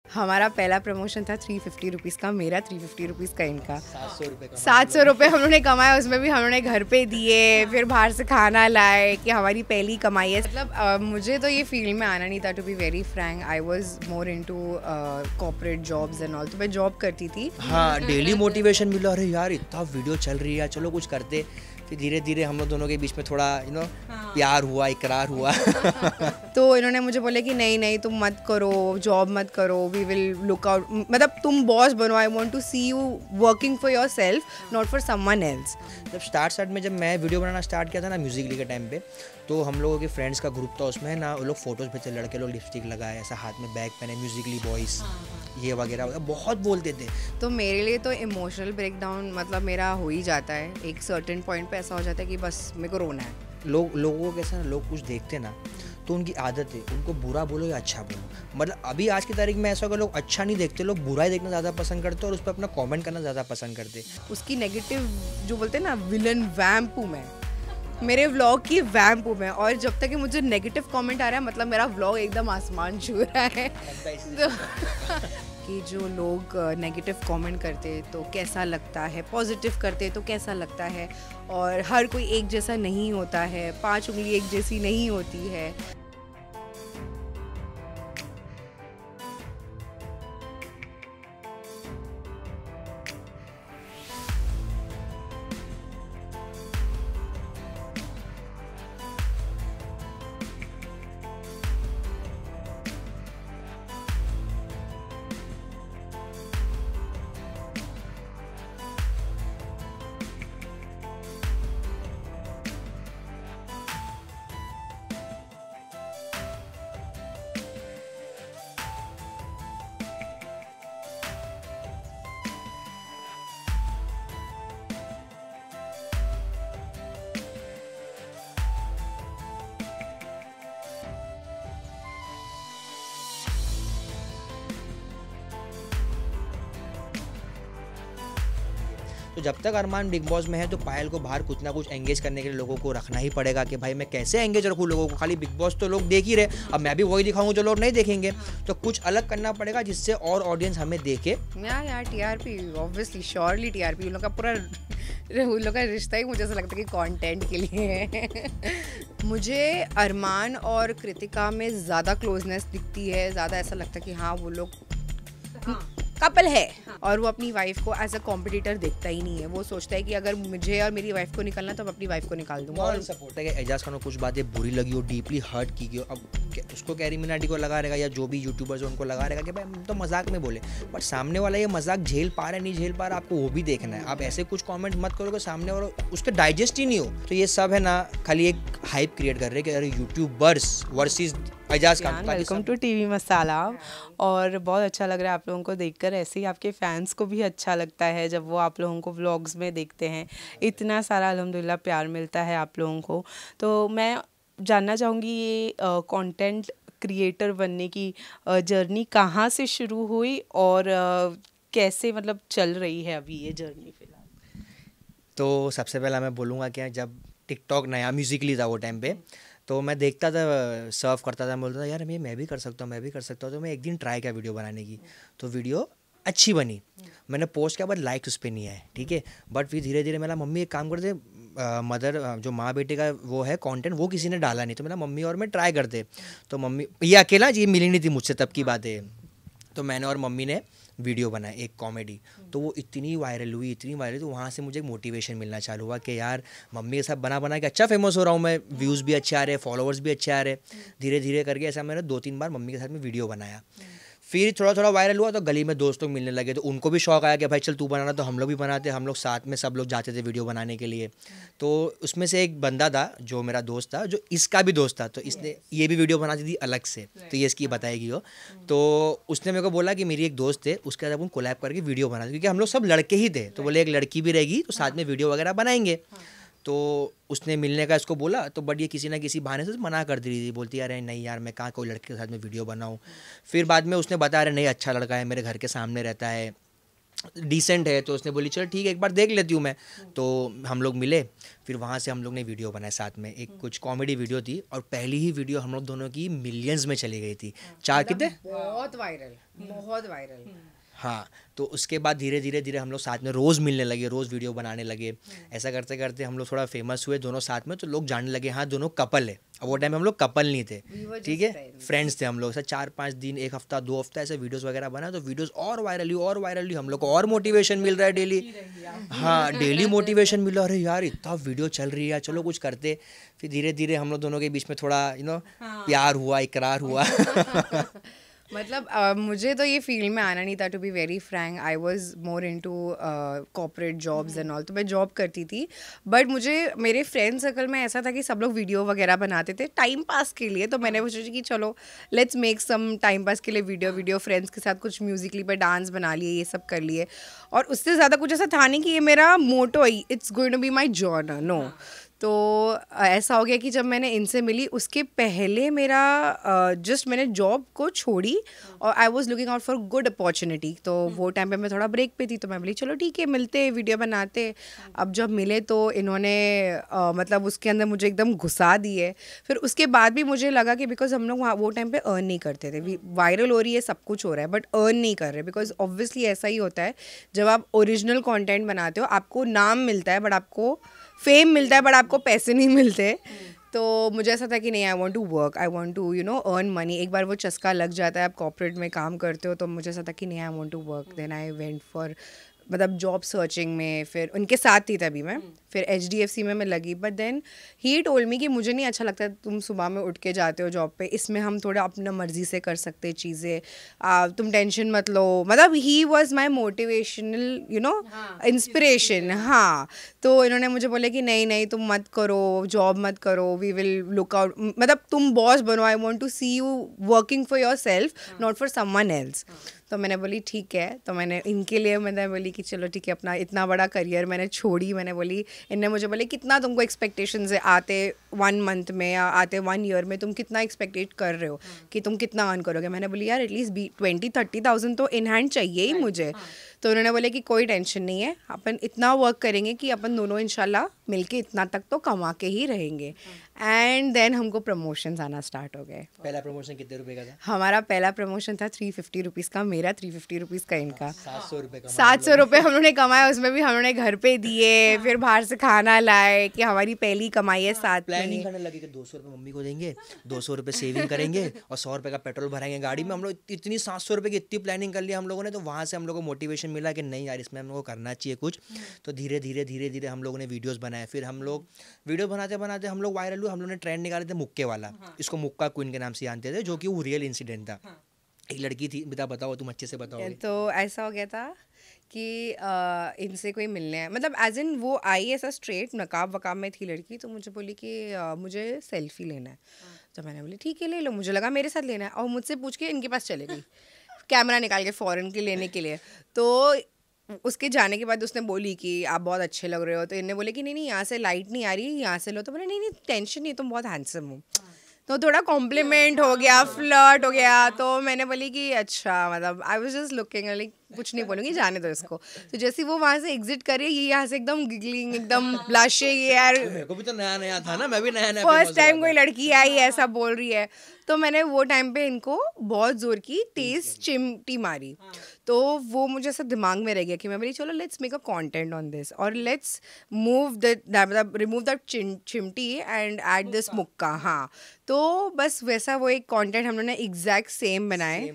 हमारा पहला प्रमोशन था 350 रुपीज़ का, मेरा 350 रुपीज़ का, इनका 700 रुपये हम लोगों ने कमाए, उसमें भी हम लोगों ने घर पे दिए, फिर बाहर से खाना लाए, कि हमारी पहली कमाई है। मतलब मुझे तो ये फील्ड में आना नहीं था, to be very frank. I was more into corporate jobs and all, तो मैं जॉब करती थी। हाँ, डेली मोटिवेशन मिला, अरे यार इतना वीडियो चल रही है, चलो कुछ करते। फिर धीरे धीरे हम लोग दोनों के बीच में थोड़ा प्यार हुआ, इकरार हुआ। तो इन्होंने मुझे बोले कि नहीं नहीं तुम मत करो, जॉब मत करो, वी विल लुक आउट, मतलब तुम बॉस बनो, I want to see you working for yourself, not for someone else. जब स्टार्ट में जब मैं वीडियो बनाना स्टार्ट किया था ना म्यूजिकली के टाइम पे, तो हम लोगों के फ्रेंड्स का ग्रुप था, उसमें ना वो लोग फोटोज भेजते, लड़के लोग लिपस्टिक लगाए, ऐसा हाथ में बैग पहने, म्यूजिकली बॉयज़ ये वगैरह बहुत बोलते थे। तो मेरे लिए तो इमोशनल ब्रेकडाउन मतलब मेरा हो ही जाता है, एक सर्टेन पॉइंट पे ऐसा हो जाता है कि बस मेरे को रोना है। लोगों को कैसा ना, लोग कुछ देखते ना तो उनकी आदत है, उनको बुरा बोलो या अच्छा बोलो। मतलब अभी आज की तारीख में ऐसा होगा, लोग अच्छा नहीं देखते, लोग बुरा ही देखना ज़्यादा पसंद करते और उस पर अपना कमेंट करना ज़्यादा पसंद करते। उसकी नेगेटिव जो बोलते हैं ना विलन वैम्प हूँ मैं, मेरे व्लॉग की वैम्प हूँ मैं, और जब तक कि मुझे नेगेटिव कमेंट आ रहा है मतलब मेरा व्लॉग एकदम आसमान छू रहा है। तो कि जो लोग नेगेटिव कमेंट करते तो कैसा लगता है, पॉजिटिव करते तो कैसा लगता है, और हर कोई एक जैसा नहीं होता है, 5 उंगली एक जैसी नहीं होती है। तो जब तक अरमान बिग बॉस में है तो पायल को बाहर कुछ ना कुछ एंगेज करने के लिए लोगों को रखना ही पड़ेगा कि भाई मैं कैसे एंगेज रखूँ लोगों को। खाली बिग बॉस तो लोग देख ही रहे, अब मैं भी वही दिखाऊंगा जो लोग नहीं देखेंगे, तो कुछ अलग करना पड़ेगा जिससे और ऑडियंस हमें देखे। यार टीआरपी ऑब्वियसली श्योरली टीआरपी, उन लोग का पूरा उन लोग का रिश्ता ही मुझे ऐसा लगता है कि कंटेंट के लिए है। मुझे अरमान और कृतिका में ज़्यादा क्लोजनेस दिखती है, ज़्यादा ऐसा लगता है कि हाँ वो लोग कपल है, और वो अपनी वाइफ को एज अ कॉम्पिटिटर देखता ही नहीं है। वो सोचता है कि अगर मुझे और मेरी वाइफ को निकलना तो मैं अपनी वाइफ को निकाल दूंगा। और सपोर्ट है कि एजाज खान को कुछ बातें बुरी लगी हो, डीपली हर्ट की गई हो, अब उसको कैरी मिनाटी को लगा रहेगा या जो भी यूट्यूबर्स उनको लगा रहेगा कि भाई हम तो मजाक में बोले, बट सामने वाला ये मजाक झेल पा रहा है नहीं झेल पा रहा, आपको वो भी देखना है। आप ऐसे कुछ कॉमेंट मत करो कि सामने वाला उसके डाइजेस्ट ही नहीं हो। तो ये सब है ना खाली एक हाइप क्रिएट कर रहे हैं कि अरे YouTubers versus Ejaz Khan. Welcome to TV Masala. और बहुत अच्छा लग रहा है आप लोगों को देखकर, ऐसे ही आपके फैंस को भी अच्छा लगता है जब वो आप लोगों को व्लॉग्स में देखते हैं। इतना सारा अल्हम्दुलिल्लाह प्यार मिलता है आप लोगों को। तो मैं जानना चाहूँगी ये कंटेंट क्रिएटर बनने की जर्नी कहाँ से शुरू हुई और कैसे मतलब चल रही है अभी ये जर्नी फिलहाल? तो सबसे पहला मैं बोलूँगा कि जब टिकटॉक नया म्यूजिकली था वो टाइम पे, तो मैं देखता था, सर्व करता था, बोलता था यार मैं भी कर सकता हूँ, मैं भी कर सकता हूँ। तो मैं एक दिन ट्राई किया वीडियो बनाने की, तो वीडियो अच्छी बनी, मैंने पोस्ट किया, बट लाइक उस पर नहीं आए, ठीक है। बट फिर धीरे धीरे मेरा मम्मी एक काम करते, मदर जो माँ बेटे का वो है कंटेंट, वो किसी ने डाला नहीं, तो मेरा मम्मी और मैं ट्राई करते। तो मम्मी ये अकेला जी मिली नहीं थी मुझसे, तब की बात है। तो मैंने और मम्मी ने वीडियो बनाई एक कॉमेडी, तो वो इतनी वायरल हुई, तो वहाँ से मुझे एक मोटिवेशन मिलना चालू हुआ कि यार मम्मी के साथ बना के अच्छा फेमस हो रहा हूँ मैं, व्यूज़ भी अच्छे आ रहे, फॉलोअर्स भी अच्छे आ रहे। धीरे धीरे करके ऐसा मैंने 2-3 बार मम्मी के साथ में वीडियो बनाया। फिर थोड़ा थोड़ा वायरल हुआ तो गली में दोस्त लोग मिलने लगे, तो उनको भी शौक आया कि भाई चल तू बनाना, तो हम लोग भी बनाते, हम लोग साथ में सब लोग जाते थे वीडियो बनाने के लिए। तो उसमें से एक बंदा था जो मेरा दोस्त था, जो इसका भी दोस्त था, तो इसने ये भी वीडियो बनाती थी अलग से, तो ये इसकी बताएगी वो। तो उसने मेरे को बोला कि मेरी एक दोस्त है, उसके साथ अपन कोलैब करके वीडियो बनाते, क्योंकि हम लोग सब लड़के ही थे, तो बोले एक लड़की भी रहेगी तो साथ में वीडियो वगैरह बनाएंगे। तो उसने मिलने का इसको बोला, तो बट ये किसी ना किसी बहाने से मना कर दी थी, बोलती यार नहीं यार मैं कहाँ कोई लड़के के साथ में वीडियो बनाऊँ। फिर बाद में उसने बताया अरे नहीं अच्छा लड़का है, मेरे घर के सामने रहता है, डिसेंट है, तो उसने बोली चलो ठीक है एक बार देख लेती हूँ मैं। तो हम लोग मिले, फिर वहाँ से हम लोग ने वीडियो बनाए साथ में, एक कुछ कॉमेडी वीडियो थी, और पहली ही वीडियो हम लोग दोनों की मिलियंस में चली गई थी। चार कितने, बहुत वायरल, बहुत वायरल। हाँ। तो उसके बाद धीरे धीरे धीरे हम लोग साथ में रोज़ मिलने लगे, रोज़ वीडियो बनाने लगे। ऐसा करते करते हम लोग थोड़ा फेमस हुए दोनों साथ में, तो लोग जानने लगे हाँ दोनों कपल है। अब वो टाइम में हम लोग कपल नहीं थे, ठीक है, फ्रेंड्स थे हम लोग। ऐसा 4-5 दिन, एक हफ्ता, 2 हफ्ता ऐसे वीडियोस वगैरह बना, तो वीडियोस और वायरल हुई और वायरल हुई। हम लोग को और मोटिवेशन मिल रहा है डेली, हाँ डेली मोटिवेशन मिल रहा है, अरे यार इतना वीडियो चल रही है, चलो कुछ करते। फिर धीरे धीरे हम लोग दोनों के बीच में थोड़ा प्यार हुआ, इकरार हुआ। मतलब मुझे तो ये फील्ड में आना नहीं था, to be very frank. I was more into corporate jobs and all, तो मैं जॉब करती थी। बट मुझे मेरे फ्रेंड सर्कल में ऐसा था कि सब लोग वीडियो वगैरह बनाते थे टाइम पास के लिए, तो मैंने सोचा कि चलो let's make some time pass के लिए वीडियो फ्रेंड्स के साथ कुछ म्यूजिकली पर डांस बना लिए, ये सब कर लिए। और उससे ज़्यादा कुछ ऐसा था नहीं कि ये मेरा मोटो है, it's going to be my genre, no. तो ऐसा हो गया कि जब मैंने इनसे मिली उसके पहले मेरा जस्ट मैंने जॉब को छोड़ी और I was looking out for good opportunity. तो वो टाइम पे मैं थोड़ा ब्रेक पे थी, तो मैं बोली चलो ठीक है मिलते, वीडियो बनाते। अब जब मिले तो इन्होंने मतलब उसके अंदर मुझे एकदम घुसा दिए। फिर उसके बाद भी मुझे लगा कि बिकॉज हम लोग वो टाइम पे अर्न नहीं करते थे, वायरल हो रही है, सब कुछ हो रहा है, बट अर्न नहीं कर रहे। बिकॉज ऑब्वियसली ऐसा ही होता है, जब आप ओरिजिनल कॉन्टेंट बनाते हो आपको नाम मिलता है, बट आपको फेम मिलता है, बट आपको पैसे नहीं मिलते। तो मुझे ऐसा था कि नहीं, I want to work, I want to earn money. एक बार वो चस्का लग जाता है, आप कॉर्पोरेट में काम करते हो, तो मुझे ऐसा था कि नहीं, I want to work. Then I went for मतलब जॉब सर्चिंग में, फिर उनके साथ थी तभी मैं, फिर HDFC में मैं लगी। But then he told me कि मुझे नहीं अच्छा लगता तुम सुबह में उठ के जाते हो जॉब पे, इसमें हम थोड़ा अपना मर्जी से कर सकते चीज़ें, तुम टेंशन मत लो। मतलब he was my motivational inspiration. हाँ, तो इन्होंने मुझे बोले कि नहीं नहीं तुम मत करो, जॉब मत करो, वी विल लुक आउट, मतलब तुम बॉस बनो, I want to see you working for yourself, not for someone else. तो मैंने बोली ठीक है, तो मैंने इनके लिए मैंने बोली कि चलो ठीक है, अपना इतना बड़ा करियर मैंने छोड़ी। मैंने बोली, इनने मुझे बोले कितना तुमको एक्सपेक्टेशंस है, आते 1 मंथ में या आते 1 ईयर में तुम कितना एक्सपेक्टेड कर रहे हो कि तुम कितना अर्न करोगे। मैंने बोली यार एटलीस्ट 20-30,000 तो इन हैंड चाहिए ही मुझे। तो उन्होंने बोले कि कोई टेंशन नहीं है, अपन इतना वर्क करेंगे कि अपन दोनों इंशाल्लाह मिलके इतना तक तो कमा के ही रहेंगे। एंड देन हमको प्रमोशंस आना स्टार्ट हो गए। पहला प्रमोशन कितने रुपए का था? हमारा पहला प्रमोशन था 350 रुपीज़ का, मेरा 350 रुपीज़ का, इनका 700 रुपये का। 700 रुपये हम लोगों ने कमाए, उसमें भी हम लोगों ने घर पे दिए, फिर बाहर से खाना लाए, कि हमारी पहली कमाई है साथ में। प्लानिंग करने लगे कि 200 रुपये मम्मी को देंगे, 200 रुपये सेविंग करेंगे और 100 रुपये का पेट्रोल भराएंगे गाड़ी में। हम लोग इतनी 700 रुपये की इतनी प्लानिंग कर लिया हम लोगों ने। तो वहाँ से हम लोग को मोटिवेशन मिला कि नहीं यार इसमें हम लोग को करना चाहिए कुछ। तो धीरे धीरे हम लोगों ने वीडियोस बनाए। फिर हम लोग वीडियो बनाते बनाते हम लोग वायरल हुए। हम लोग ने ट्रेंड निकाले थे मुक्के वाला, इसको मुक्का क्वीन के नाम से जानते थे, जो कि वो रियल इंसिडेंट था। एक लड़की थी, बताओ तुम अच्छे से बताओ। तो ऐसा हो गया था कि इनसे कोई मिलने है, मतलब एज इन वो आई ऐसा स्ट्रेट नकाब वकाब में थी लड़की, तो मुझे बोली कि मुझे सेल्फी लेना है। तो मैंने बोली ठीक है ले लो, मुझे लगा मेरे साथ लेना है, और मुझसे पूछ के इनके पास चले गई कैमरा निकाल के फ़ौरन के लेने के लिए। तो उसके जाने के बाद उसने बोली कि आप बहुत अच्छे लग रहे हो। तो इन्हें बोले कि नहीं यहाँ से लाइट नहीं आ रही, यहाँ से लो। तो बोले नहीं टेंशन नहीं, तुम बहुत हैंडसम हो। तो थोड़ा कॉम्प्लीमेंट हो गया, फ्लर्ट हो गया। तो मैंने बोली कि अच्छा, मतलब I was just looking, like कुछ नहीं बोलूँगी, जाने दो इसको। तो जैसे वो वहाँ से एग्जिट कर रही है, ये यहाँ से एकदम गिगलिंग, एकदम ब्लश है, ये यार मेरे को भी तो नया नया था ना, मैं भी नया फर्स्ट टाइम कोई लड़की आई ऐसा बोल रही है। तो मैंने वो टाइम पे इनको बहुत जोर की तेज चिमटी मारी। तो वो मुझे ऐसा दिमाग में रह गया कि मैं बोली चलो let's make a content on this, और let's move that remove that चिमटी एंड ऐड दिस मुक्का। हाँ, तो बस वैसा वो एक कंटेंट हम लोगों ने एग्जैक्ट सेम बनाए,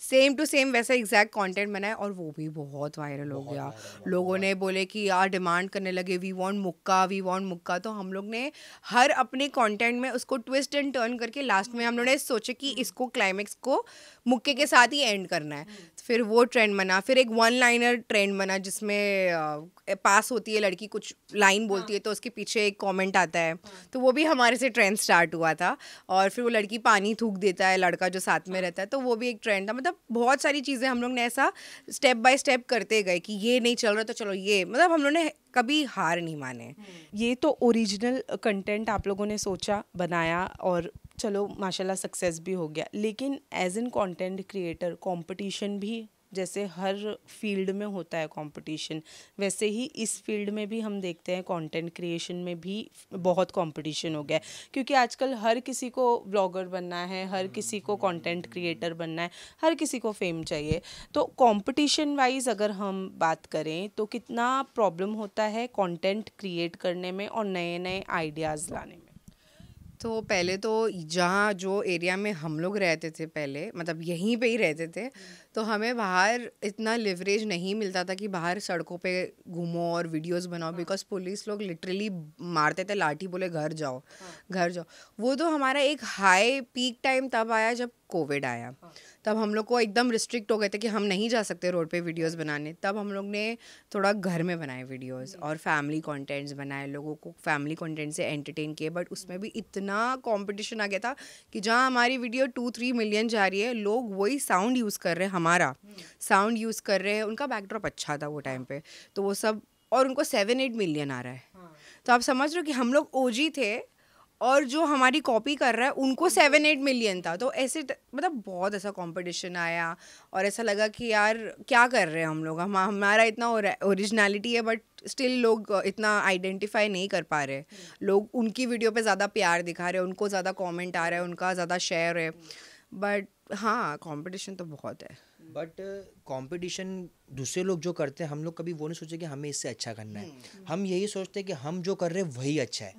सेम टू सेम वैसा एग्जैक्ट कंटेंट बनाया, और वो भी बहुत वायरल हो गया। लोगों ने बोले कि यार डिमांड करने लगे, वी वांट मुक्का, वी वांट मुक्का। तो हम लोग ने हर अपने कंटेंट में उसको ट्विस्ट एंड टर्न करके लास्ट में हम लोग ने सोचे कि इसको क्लाइमेक्स को मुक्के के साथ ही एंड करना है। फिर वो ट्रेंड बना, फिर एक 1 लाइनर ट्रेंड बना जिसमें पास होती है लड़की, कुछ लाइन बोलती है तो उसके पीछे एक कमेंट आता है। तो वो भी हमारे से ट्रेंड स्टार्ट हुआ था। और फिर वो लड़की पानी थूक देता है लड़का जो साथ में रहता है, तो वो भी एक ट्रेंड था। मतलब बहुत सारी चीज़ें हम लोग ने ऐसा स्टेप बाय स्टेप करते गए कि ये नहीं चल रहा तो चलो ये, मतलब हम लोग ने कभी हार नहीं माने। ये तो ओरिजिनल कंटेंट आप लोगों ने सोचा, बनाया, और चलो माशाल्लाह सक्सेस भी हो गया। लेकिन as an content creator competition भी जैसे हर फील्ड में होता है कंपटीशन, वैसे ही इस फील्ड में भी हम देखते हैं कंटेंट क्रिएशन में भी बहुत कंपटीशन हो गया है, क्योंकि आजकल हर किसी को ब्लॉगर बनना है, हर किसी को कंटेंट क्रिएटर बनना है, हर किसी को फेम चाहिए। तो कंपटीशन वाइज अगर हम बात करें तो कितना प्रॉब्लम होता है कंटेंट क्रिएट करने में और नए नए आइडियाज़ लाने में? तो पहले तो जहाँ जो एरिया में हम लोग रहते थे पहले, मतलब यहीं पे ही रहते थे, तो हमें बाहर इतना लिवरेज नहीं मिलता था कि बाहर सड़कों पे घूमो और वीडियोस बनाओ, बिकॉज पुलिस लोग लिटरली मारते थे लाठी, बोले घर जाओ घर जाओ। वो तो हमारा एक हाई पीक टाइम तब आया जब कोविड आया, तब हम लोग को एकदम रिस्ट्रिक्ट हो गए थे कि हम नहीं जा सकते रोड पे वीडियोस बनाने। तब हम लोग ने थोड़ा घर में बनाए वीडियोस और फैमिली कंटेंट्स बनाए, लोगों को फैमिली कंटेंट से एंटरटेन किए। बट उसमें भी इतना कंपटीशन आ गया था कि जहाँ हमारी वीडियो 2-3 मिलियन जा रही है, लोग वही साउंड यूज़ कर रहे हैं, हमारा साउंड यूज़ कर रहे हैं। उनका बैकड्रॉप अच्छा था वो टाइम पे, तो वो सब, और उनको 7-8 मिलियन आ रहा है। तो आप समझ रहे हो कि हम लोग ओजी थे और जो हमारी कॉपी कर रहा है उनको 7-8 मिलियन था। तो ऐसे मतलब बहुत ऐसा कंपटीशन आया और ऐसा लगा कि यार क्या कर रहे हैं हम लोग, हमारा इतना ओरिजिनलिटी है बट स्टिल लोग इतना आइडेंटिफाई नहीं कर पा रहे। लोग उनकी वीडियो पे ज़्यादा प्यार दिखा रहे हैं, उनको ज़्यादा कमेंट आ रहा है, उनका ज़्यादा शेयर है। बट हाँ, कंपटीशन तो बहुत है। बट कंपटीशन दूसरे लोग जो करते हैं, हम लोग कभी वो नहीं सोचे कि हमें इससे अच्छा करना है। हम यही सोचते हैं कि हम जो कर रहे हैं वही अच्छा है,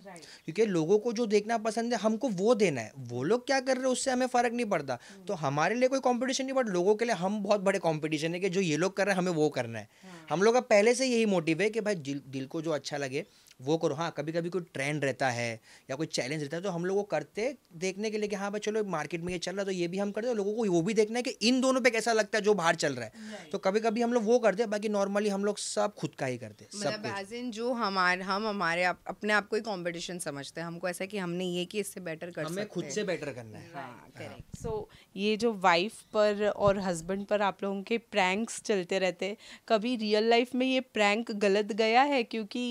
क्योंकि लोगों को जो देखना पसंद है हमको वो देना है। वो लोग क्या कर रहे हैं उससे हमें फ़र्क नहीं पड़ता। तो हमारे लिए कोई कंपटीशन नहीं, बट लोगों के लिए हम बहुत बड़े कंपटीशन है कि जो ये लोग कर रहे हैं हमें वो करना है। हम लोग का पहले से यही मोटिव है कि भाई दिल को जो अच्छा लगे वो करो। हाँ, कभी कभी कोई ट्रेंड रहता है या कोई चैलेंज रहता है तो हम लोग वो करते देखने के लिए कि हाँ भाई चलो मार्केट में ये चल रहा है तो ये भी हम करते हैं। लोगों को वो भी देखना है कि इन दोनों पे कैसा लगता है जो बाहर चल रहा है। तो कभी कभी हम लोग वो करते हैं, बाकी नॉर्मली हम लोग सब खुद का ही करते हैं। मतलब एज इन जो हम हमारे अपने आप को ही कंपटीशन समझते हैं। हमको ऐसा कि हमने ये कि इससे बेटर कर सकते हैं, हमें खुद से बेटर करना है। हाँ, करेक्ट। सो ये जो वाइफ पर और हस्बैंड पर आप लोगों के प्रैंक्स चलते रहते, कभी रियल लाइफ में ये प्रैंक गलत गया है? क्योंकि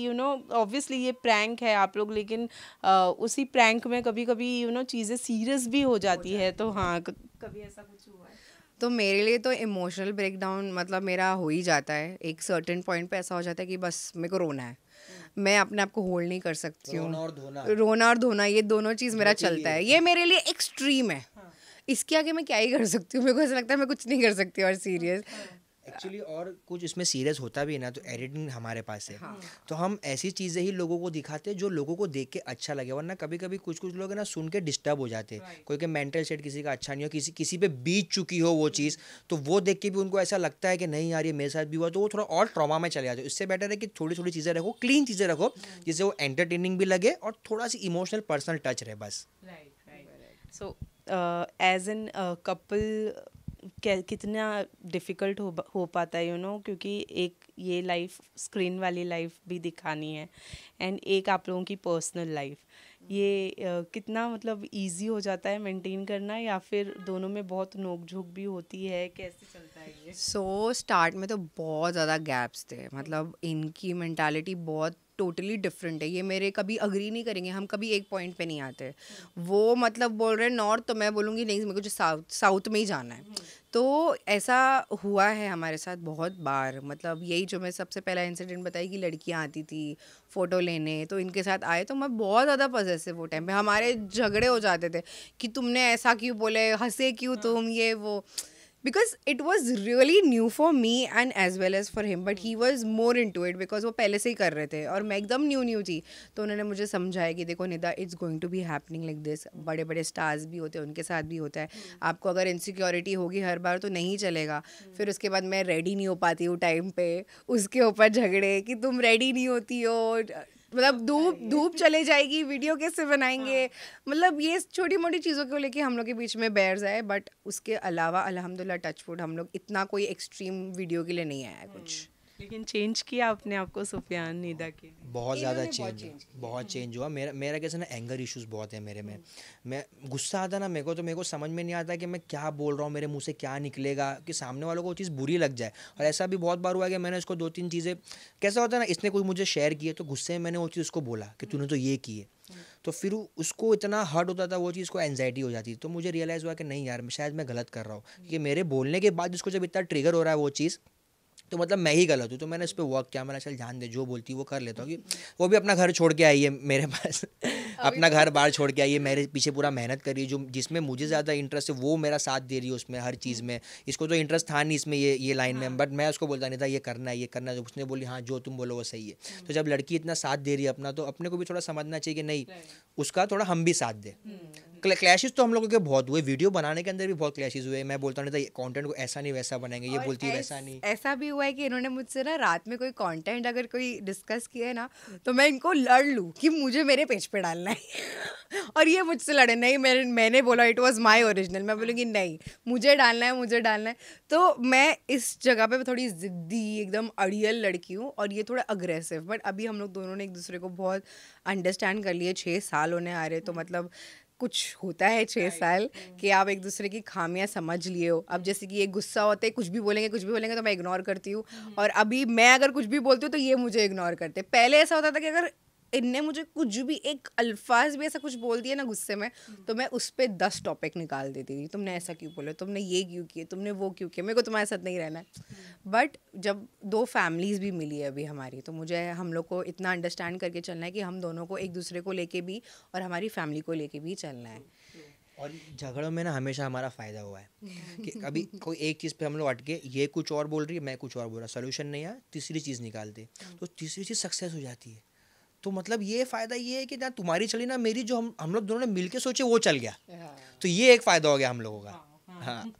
ऑब्वियसली ये प्रैंक है आप लोग, लेकिन उसी प्रैंक में कभी कभी चीज़ें सीरियस भी हो जाती है। तो हाँ, कभी ऐसा कुछ हुआ है? तो मेरे लिए तो इमोशनल ब्रेकडाउन मतलब मेरा हो ही जाता है। एक सर्टेन पॉइंट पे ऐसा हो जाता है कि बस मेरे को रोना है, मैं अपने आप को होल्ड नहीं कर सकती हूँ। रोना और धोना ये दोनों चीज़ मेरा चलता है। ये मेरे लिए एक्सट्रीम है। इसके आगे मैं क्या ही कर सकती हूँ? मेरे को ऐसा लगता है मैं कुछ नहीं कर सकती और सीरियस एक्चुअली। और कुछ इसमें सीरियस होता भी है ना, तो एडिटिंग हमारे पास है। तो हम ऐसी चीज़ें ही लोगों को दिखाते हैं जो लोगों को देख के अच्छा लगे। वरना कभी कभी कुछ लोग है ना सुन के डिस्टर्ब हो जाते हैं। कोई के मेंटल स्टेट किसी का अच्छा नहीं हो, किसी पे बीत चुकी हो वो चीज़, तो वो देख के भी उनको ऐसा लगता है कि नहीं यार ये मेरे साथ भी हुआ, तो वो थोड़ा और ट्रॉमा में चले जाते हैं। इससे बेटर है कि थोड़ी थोड़ी चीज़ें रखो, क्लीन चीज़ें रखो, जिससे वो एंटरटेनिंग भी लगे और थोड़ा सी इमोशनल पर्सनल टच रहे बस। सो एज एन कपल कितना डिफ़िकल्ट हो पाता है क्योंकि एक ये लाइफ स्क्रीन वाली लाइफ भी दिखानी है एंड एक आप लोगों की पर्सनल लाइफ, ये कितना मतलब इजी हो जाता है मेंटेन करना, या फिर दोनों में बहुत नोक झोंक भी होती है? कैसे चलता है ये? स्टार्ट में तो बहुत ज़्यादा गैप्स थे। मतलब इनकी मेंटालिटी बहुत टोटली डिफरेंट है। ये मेरे कभी अग्री नहीं करेंगे, हम कभी एक पॉइंट पे नहीं आते। वो मतलब बोल रहे हैं नॉर्थ, तो मैं बोलूँगी नहीं मेरे को जो साउथ में ही जाना है। तो ऐसा हुआ है हमारे साथ बहुत बार। मतलब यही जो मैं सबसे पहला इंसिडेंट बताई कि लड़कियां आती थी फ़ोटो लेने, तो इनके साथ आए तो मैं बहुत ज़्यादा पॉसेसिव वो टाइम पे, हमारे झगड़े हो जाते थे कि तुमने ऐसा क्यों बोले, हंसे क्यों तुम, ये वो। because it was really new for me and as well as for him, but he was more into it because वो पहले से ही कर रहे थे और मैं एकदम न्यू थी। तो उन्होंने मुझे समझाया कि देखो Nida, it's going to be happening like this. बड़े बड़े स्टार्स भी होते हैं, उनके साथ भी होता है। आपको अगर इनसिक्योरिटी होगी हर बार तो नहीं चलेगा। फिर उसके बाद मैं रेडी नहीं हो पाती हूँ टाइम पे, उसके ऊपर झगड़े कि तुम रेडी नहीं होती हो, मतलब धूप चले जाएगी, वीडियो कैसे बनाएंगे। मतलब ये छोटी मोटी चीज़ों को लेके हम लोग के बीच में बैर्स आए। बट उसके अलावा अल्हम्दुलिल्लाह टचवुड हम लोग इतना कोई एक्सट्रीम वीडियो के लिए नहीं आया कुछ। लेकिन चेंज किया अपने आप को सुफियान नीदा के लिए? बहुत ज़्यादा बहुत चेंज हुआ। मेरा कैसे ना, एंगर इश्यूज बहुत है मेरे में। मैं गुस्सा आता ना मेरे को समझ में नहीं आता कि मैं क्या बोल रहा हूँ, मेरे मुंह से क्या निकलेगा कि सामने वालों को वो चीज़ बुरी लग जाए। और ऐसा भी बहुत बार हुआ कि मैंने इसको 2-3 चीज़ें, कैसा होता है ना, इसने कुछ मुझे शेयर किए तो गुस्से में मैंने वो चीज़ उसको बोला कि तूने तो ये की है, तो फिर उसको इतना हर्ट होता था, वो चीज़ को एंजाइटी हो जाती। तो मुझे रियलाइज़ हुआ कि नहीं यार, शायद मैं गलत कर रहा हूँ कि मेरे बोलने के बाद उसको जब इतना ट्रिगर हो रहा है वो चीज़, तो मतलब मैं ही गलत हूँ। तो मैंने इस पर वर्क किया। मैंने चल ध्यान दे, जो बोलती है वो कर लेता हूँ कि वो भी अपना घर छोड़ के आई है मेरे पास अपना घर बाहर छोड़ के आई है, मेरे पीछे पूरा मेहनत कर रही है, जो जिसमें मुझे ज़्यादा इंटरेस्ट है वो मेरा साथ दे रही है उसमें, हर चीज़ में। इसको तो इंटरेस्ट था नहीं इसमें, ये लाइन में, बट मैं उसको बोलता नहीं था ये करना है, ये करना है। उसने बोली हाँ जो तुम बोलो वो सही है। तो जब लड़की इतना साथ दे रही है अपना, तो अपने को भी थोड़ा समझना चाहिए कि नहीं, उसका थोड़ा हम भी साथ दें। क्लैशेस तो हम लोगों के बहुत हुए, वीडियो बनाने के अंदर भी बहुत क्लैशेस हुए। मैं बोलता नहीं था कंटेंट को ऐसा नहीं वैसा बनाएंगे, ये बोलती है वैसा नहीं। ऐसा भी हुआ है कि इन्होंने मुझसे ना रात में कोई कंटेंट अगर कोई डिस्कस किया है ना, तो मैं इनको लड़ लूँ कि मुझे मेरे पेज पे डालना है और ये मुझसे लड़े, नहीं मैंने बोला इट वाज माय ओरिजिनल, मैं बोलूँगी नहीं मुझे डालना है, मुझे डालना है। तो मैं इस जगह पे थोड़ी ज़िद्दी एकदम अड़ियल लड़की हूँ और ये थोड़ा अग्रेसिव। बट अभी हम लोग दोनों ने एक दूसरे को बहुत अंडरस्टैंड कर लिए। 6 साल होने आ रहे, तो मतलब कुछ होता है 6 साल कि आप एक दूसरे की खामियां समझ लिए हो। अब जैसे कि ये गुस्सा होते हैं, कुछ भी बोलेंगे तो मैं इग्नोर करती हूँ, और अभी मैं अगर कुछ भी बोलती हूँ तो ये मुझे इग्नोर करते। पहले ऐसा होता था कि अगर इनने मुझे कुछ भी एक अल्फाज भी ऐसा कुछ बोल दिया ना गुस्से में, तो मैं उस पर 10 टॉपिक निकाल देती थी। तुमने ऐसा क्यों बोला, तुमने ये क्यों किया, तुमने वो क्यों किया, मेरे को तुम्हारे साथ नहीं रहना है। बट जब 2 फैमिलीज़ भी मिली है अभी हमारी, तो मुझे हम लोग को इतना अंडरस्टैंड करके चलना है कि हम दोनों को एक दूसरे को लेके भी और हमारी फैमिली को लेके भी चलना है। और झगड़ों में ना हमेशा हमारा फ़ायदा हुआ है कि कभी कोई एक चीज़ पे हम लोग अटके, ये कुछ और बोल रही है, मैं कुछ और बोल रहा, सोल्यूशन नहीं आया, तीसरी चीज़ निकालते, तो तीसरी चीज़ सक्सेस हो जाती है। तो मतलब ये फ़ायदा ये है कि ना तुम्हारी चली ना मेरी, जो हम लोग दोनों ने मिलके सोचे वो चल गया। तो ये एक फ़ायदा हो गया हम लोगों का। हाँ।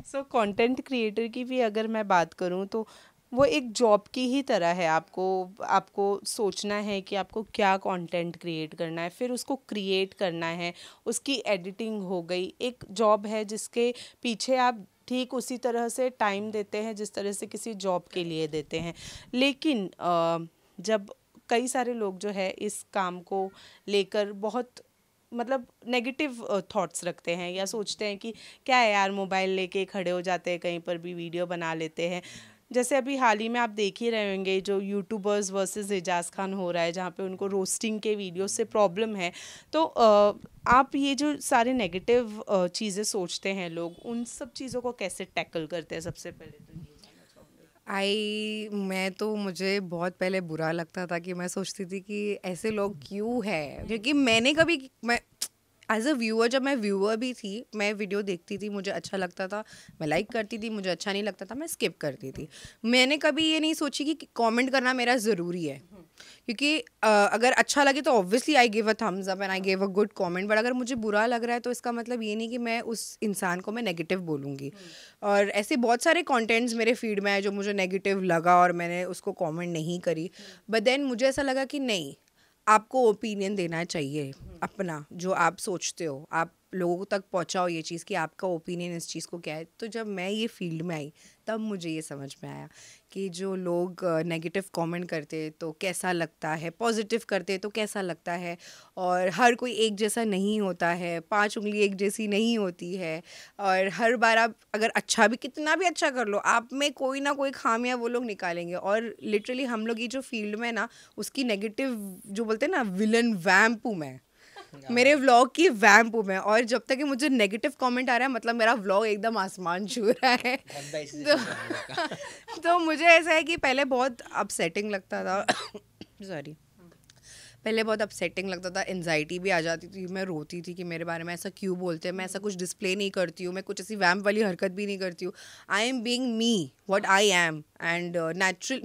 सो कंटेंट क्रिएटर की भी अगर मैं बात करूँ तो वो एक जॉब की ही तरह है। आपको सोचना है कि आपको क्या कंटेंट क्रिएट करना है, फिर उसको क्रिएट करना है, उसकी एडिटिंग हो गई, एक जॉब है जिसके पीछे आप ठीक उसी तरह से टाइम देते हैं जिस तरह से किसी जॉब के लिए देते हैं। लेकिन जब कई सारे लोग जो है इस काम को लेकर बहुत मतलब नेगेटिव थॉट्स रखते हैं या सोचते हैं कि क्या है यार, मोबाइल लेके खड़े हो जाते हैं, कहीं पर भी वीडियो बना लेते हैं। जैसे अभी हाल ही में आप देख ही रहे होंगे जो यूट्यूबर्स वर्सेस एजाज खान हो रहा है, जहाँ पे उनको रोस्टिंग के वीडियो से प्रॉब्लम है। तो आप ये जो सारे नेगेटिव चीज़ें सोचते हैं लोग, उन सब चीज़ों को कैसे टैकल करते हैं? सबसे पहले तो मुझे बहुत पहले बुरा लगता था कि मैं सोचती थी कि ऐसे लोग क्यों है, क्योंकि मैं एज अ व्यूअर, जब मैं व्यूअर भी थी, मैं वीडियो देखती थी, मुझे अच्छा लगता था, मैं लाइक करती थी, मुझे अच्छा नहीं लगता था मैं स्किप करती थी। मैंने कभी ये नहीं सोची कि कमेंट करना मेरा ज़रूरी है, क्योंकि अगर अच्छा लगे तो obviously I give a thumbs up and I give a good comment. But अगर मुझे बुरा लग रहा है तो इसका मतलब ये नहीं कि मैं उस इंसान को मैं नेगेटिव बोलूँगी। और ऐसे बहुत सारे कंटेंट्स मेरे फीड में आए जो मुझे नेगेटिव लगा और मैंने उसको कमेंट नहीं करी। बट देन मुझे ऐसा लगा कि नहीं, आपको ओपिनियन देना चाहिए अपना, जो आप सोचते हो, आप लोगों तक पहुंचाओ ये चीज़ कि आपका ओपिनियन इस चीज़ को क्या है। तो जब मैं ये फील्ड में आई तब मुझे ये समझ में आया कि जो लोग नेगेटिव कमेंट करते तो कैसा लगता है, पॉजिटिव करते तो कैसा लगता है, और हर कोई एक जैसा नहीं होता है, 5 उंगली एक जैसी नहीं होती है, और हर बार आप अगर अच्छा भी कितना भी अच्छा कर लो, आप में कोई ना कोई खामियां वो लोग निकालेंगे। और लिटरली हम लोग ये जो फील्ड में ना, उसकी नेगेटिव जो बोलते हैं ना विलन वैम्प हूँ मैं, मेरे व्लॉग की वैम्प हूँ मैं। और जब तक कि मुझे नेगेटिव कमेंट आ रहा है मतलब मेरा व्लॉग एकदम आसमान छू रहा है। तो मुझे ऐसा है कि पहले बहुत अपसेटिंग लगता था सॉरी, पहले बहुत अपसेटिंग लगता था, एनजाइटी भी आ जाती थी, मैं रोती थी कि मेरे बारे में ऐसा क्यों बोलते हैं, मैं ऐसा कुछ डिस्प्ले नहीं करती हूँ, मैं कुछ ऐसी वैम्प वाली हरकत भी नहीं करती हूँ। I am being me what I am, and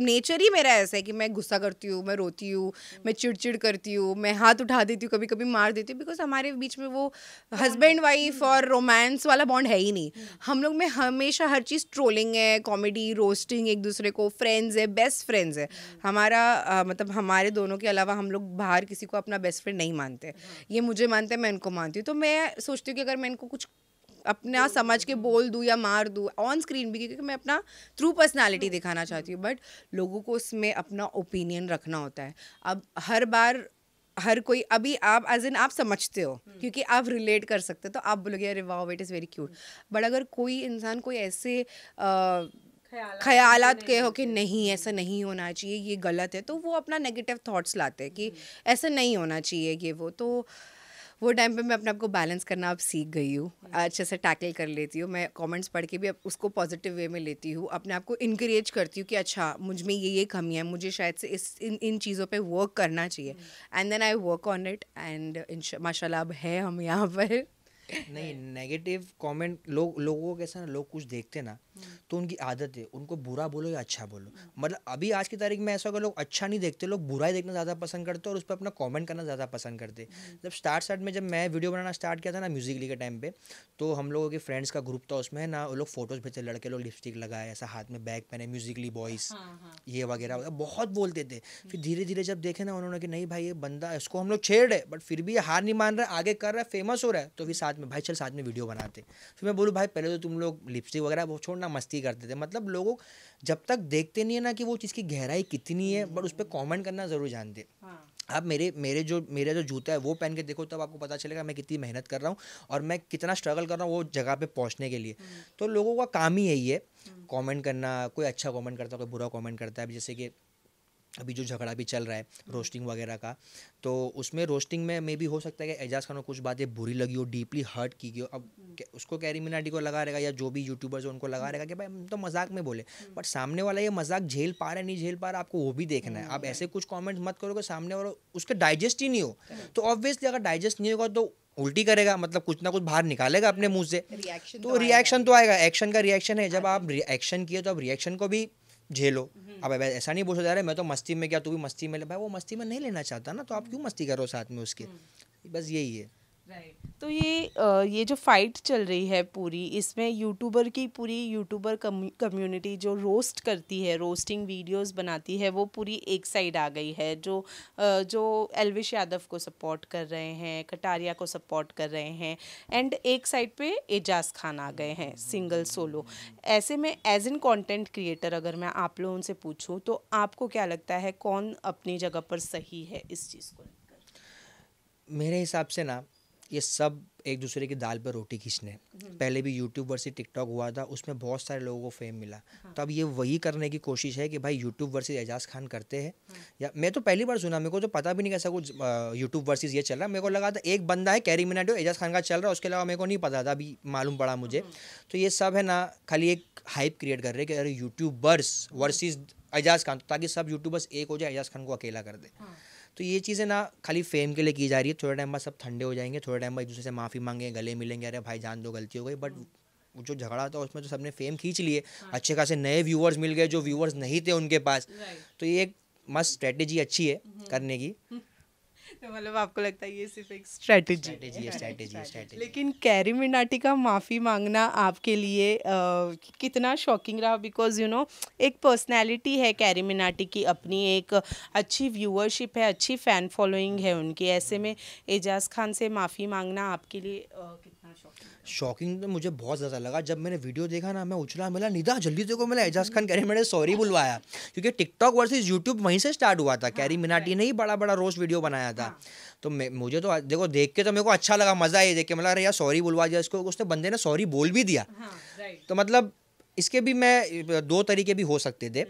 nature ही मेरा ऐसा है कि मैं गुस्सा करती हूँ, मैं रोती हूँ, मैं चिड़चिड़ करती हूँ, मैं हाथ उठा देती हूँ, कभी कभी मार देती हूँ, बिकॉज हमारे बीच में वो हस्बैंड वाइफ और रोमांस वाला बॉन्ड है ही नहीं। हम लोग में हमेशा हर चीज़ ट्रोलिंग है, कॉमेडी, रोस्टिंग, एक दूसरे को, फ्रेंड्स है, बेस्ट फ्रेंड्स है हमारा। मतलब हमारे दोनों के अलावा हम लोग बाहर किसी को अपना बेस्ट फ्रेंड नहीं मानते। ये मुझे मानते हैं, मैं इनको मानती हूँ। तो मैं सोचती हूँ कि अगर मैं इनको कुछ अपना समझ के बोल दूँ या मार दूँ ऑन स्क्रीन भी, क्योंकि मैं अपना ट्रू पर्सनालिटी दिखाना चाहती हूँ, बट लोगों को उसमें अपना ओपिनियन रखना होता है। अब हर बार हर कोई, अभी आप एज इन आप समझते हो क्योंकि आप रिलेट कर सकते हो, तो आप बोलोगे अरे वाह it is very cute. But अगर कोई इंसान कोई ऐसे ख्यालात के हो कि नहीं ऐसा नहीं होना चाहिए, ये गलत है, तो वो अपना नेगेटिव थॉट्स लाते हैं कि ऐसा नहीं होना चाहिए ये वो टाइम पे मैं अपने आप को बैलेंस करना अब सीख गई हूँ, अच्छे से टैकल कर लेती हूँ। मैं कमेंट्स पढ़ के भी अब उसको पॉजिटिव वे में लेती हूँ, अपने आप को इनकरेज करती हूँ कि अच्छा मुझ में ये कमी है, मुझे शायद से इन चीज़ों पे वर्क करना चाहिए, and then I work on it, and माशाल्लाह अब है हम यहाँ पर। नहीं, नेगेटिव कमेंट लोगों को कैसा ना, लोग कुछ देखते ना तो उनकी आदत है उनको बुरा बोलो या अच्छा बोलो। मतलब अभी आज की तारीख में ऐसा होगा, लोग अच्छा नहीं देखते, लोग बुरा ही देखना ज़्यादा पसंद करते हैं और उस पर अपना कमेंट करना ज़्यादा पसंद करते। जब स्टार्ट में जब मैं वीडियो बनाना स्टार्ट किया था ना म्यूजिकली के टाइम पे, तो हम लोगों के फ्रेंड्स का ग्रुप था, उसमें ना वो लोग फोटोज़ भेजते, लड़के लोग लिपस्टिक लगाए, ऐसा हाथ में बैग पहने, म्यूजिकली बॉयज़ ये वगैरह बहुत बोलते थे। फिर धीरे धीरे जब देखे ना उन्होंने कि नहीं भाई ये बंदा, इसको हम लोग छेड़ है बट फिर भी ये हार नहीं मान रहा है, आगे कर रहा है, फेमस हो रहा है, तो फिर साथ में भाई चल साथ में वीडियो बनाते। फिर मैं बोलूँ भाई पहले तो तुम लोग लिपस्टिक वगैरह वो छोड़ना, मस्ती करते थे। मतलब लोगों जब तक देखते नहीं है ना कि वो चीज़ की गहराई कितनी है, बट उस पर कॉमेंट करना ज़रूर जानते। आप मेरा जो जूता है वो पहन के देखो, तब आपको पता चलेगा मैं कितनी मेहनत कर रहा हूँ और मैं कितना स्ट्रगल कर रहा हूँ वो जगह पे पहुँचने के लिए। तो लोगों का काम ही यही है कमेंट करना, कोई अच्छा कमेंट करता है, कोई बुरा कमेंट करता है। जैसे कि अभी जो झगड़ा भी चल रहा है रोस्टिंग वगैरह का, तो उसमें रोस्टिंग में मे भी हो सकता है कि एजाज खान को कुछ बातें बुरी लगी हो, डीपली हर्ट की गई हो। अब उसको कैरी मिनाटी को लगा रहेगा या जो भी यूट्यूबर्स है उनको लगा रहेगा कि भाई हम तो मजाक में बोले, बट सामने वाला ये मजाक झेल पा रहा है नहीं झेल पा रहा, आपको वो भी देखना है। आप ऐसे कुछ कॉमेंट्स मत करो कि सामने वाला उसके डाइजेस्ट ही नहीं हो, तो ऑब्वियसली अगर डाइजेस्ट नहीं होगा तो उल्टी करेगा, मतलब कुछ ना कुछ बाहर निकालेगा अपने मुंह से, तो रिएक्शन तो आएगा। एक्शन का रिएक्शन है, जब आप एक्शन किए तो आप रिएक्शन को भी झेलो। अब ऐसा नहीं बोल सकता रहे मैं तो मस्ती में क्या, तू भी मस्ती में ले, भाई वो मस्ती में नहीं लेना चाहता ना, तो आप क्यों मस्ती करो साथ में उसके, बस यही है। राइट। तो ये जो फाइट चल रही है पूरी, इसमें यूट्यूबर की पूरी यूट्यूबर कम्युनिटी जो रोस्ट करती है, रोस्टिंग वीडियोस बनाती है, वो पूरी एक साइड आ गई है। जो एल्विश यादव को सपोर्ट कर रहे हैं, कटारिया को सपोर्ट कर रहे हैं, एंड एक साइड पे एजाज खान आ गए हैं सिंगल सोलो। ऐसे में एज एन कंटेंट क्रिएटर अगर मैं आप लोगों से पूछूं तो आपको क्या लगता है कौन अपनी जगह पर सही है इस चीज़ को लेकर? मेरे हिसाब से ना ये सब एक दूसरे की दाल पर रोटी खींचने। पहले भी यूट्यूब वर्सेस टिकटॉक हुआ था, उसमें बहुत सारे लोगों को फेम मिला। तो अब ये वही करने की कोशिश है कि भाई यूट्यूब वर्सेस एजाज खान करते हैं। या मैं तो पहली बार सुना, मेरे को तो पता भी नहीं कैसा कुछ यूट्यूब वर्सेस ये चल रहा। मेरे को लगा था एक बंदा है कैरी मिनाटी एजाज खान का चल रहा है, उसके अलावा मेरे को नहीं पता था, अभी मालूम पड़ा मुझे। तो ये सब है ना खाली एक हाइप क्रिएट कर रहे हैं कि अरे यूट्यूबर्स वर्सेस एजाज खान, ताकि सब यूट्यूबर्स एक हो जाए, एजाज खान को अकेला कर दे। तो ये चीज़ें ना खाली फेम के लिए की जा रही है। थोड़े टाइम बाद सब ठंडे हो जाएंगे, थोड़े टाइम बाद एक दूसरे से माफ़ी मांगेंगे, गले मिलेंगे, अरे भाई जान दो गलती हो गई। बट जो झगड़ा था उसमें तो सबने फेम खींच लिए, अच्छे खासे नए व्यूअर्स मिल गए जो व्यूअर्स नहीं थे उनके पास। तो ये एक मस्त स्ट्रेटेजी अच्छी है करने की। तो मतलब आपको लगता है ये सिर्फ एक स्ट्रेटेजी है। लेकिन कैरी मिनाटी का माफ़ी मांगना आपके लिए कितना शॉकिंग रहा? बिकॉज यू नो एक पर्सनैलिटी है कैरी मिनाटी की, अपनी एक अच्छी व्यूअरशिप है, अच्छी फ़ैन फॉलोइंग है उनकी। ऐसे में एजाज खान से माफ़ी मांगना आपके लिए कितना शॉकिंग? तो मुझे बहुत ज़्यादा लगा जब मैंने वीडियो देखा ना, मैं उछला मिला, निदा जल्दी देखो, मैंने एजाज खान कैरी मिनाटी सॉरी बुलवाया, क्योंकि टिकटॉक वर्सेस यूट्यूब वहीं से स्टार्ट हुआ था। कैरी मिनाटी ने ही बड़ा बड़ा रोस्ट वीडियो बनाया था। तो मुझे तो देखो देख के तो मेरे को अच्छा लगा, मज़ा ये देख के, मतलब अरे यार सॉरी बुलवा दिया इसको, उसने बंदे ने सॉरी बोल भी दिया। तो मतलब इसके भी मैं दो तरीके भी हो सकते थे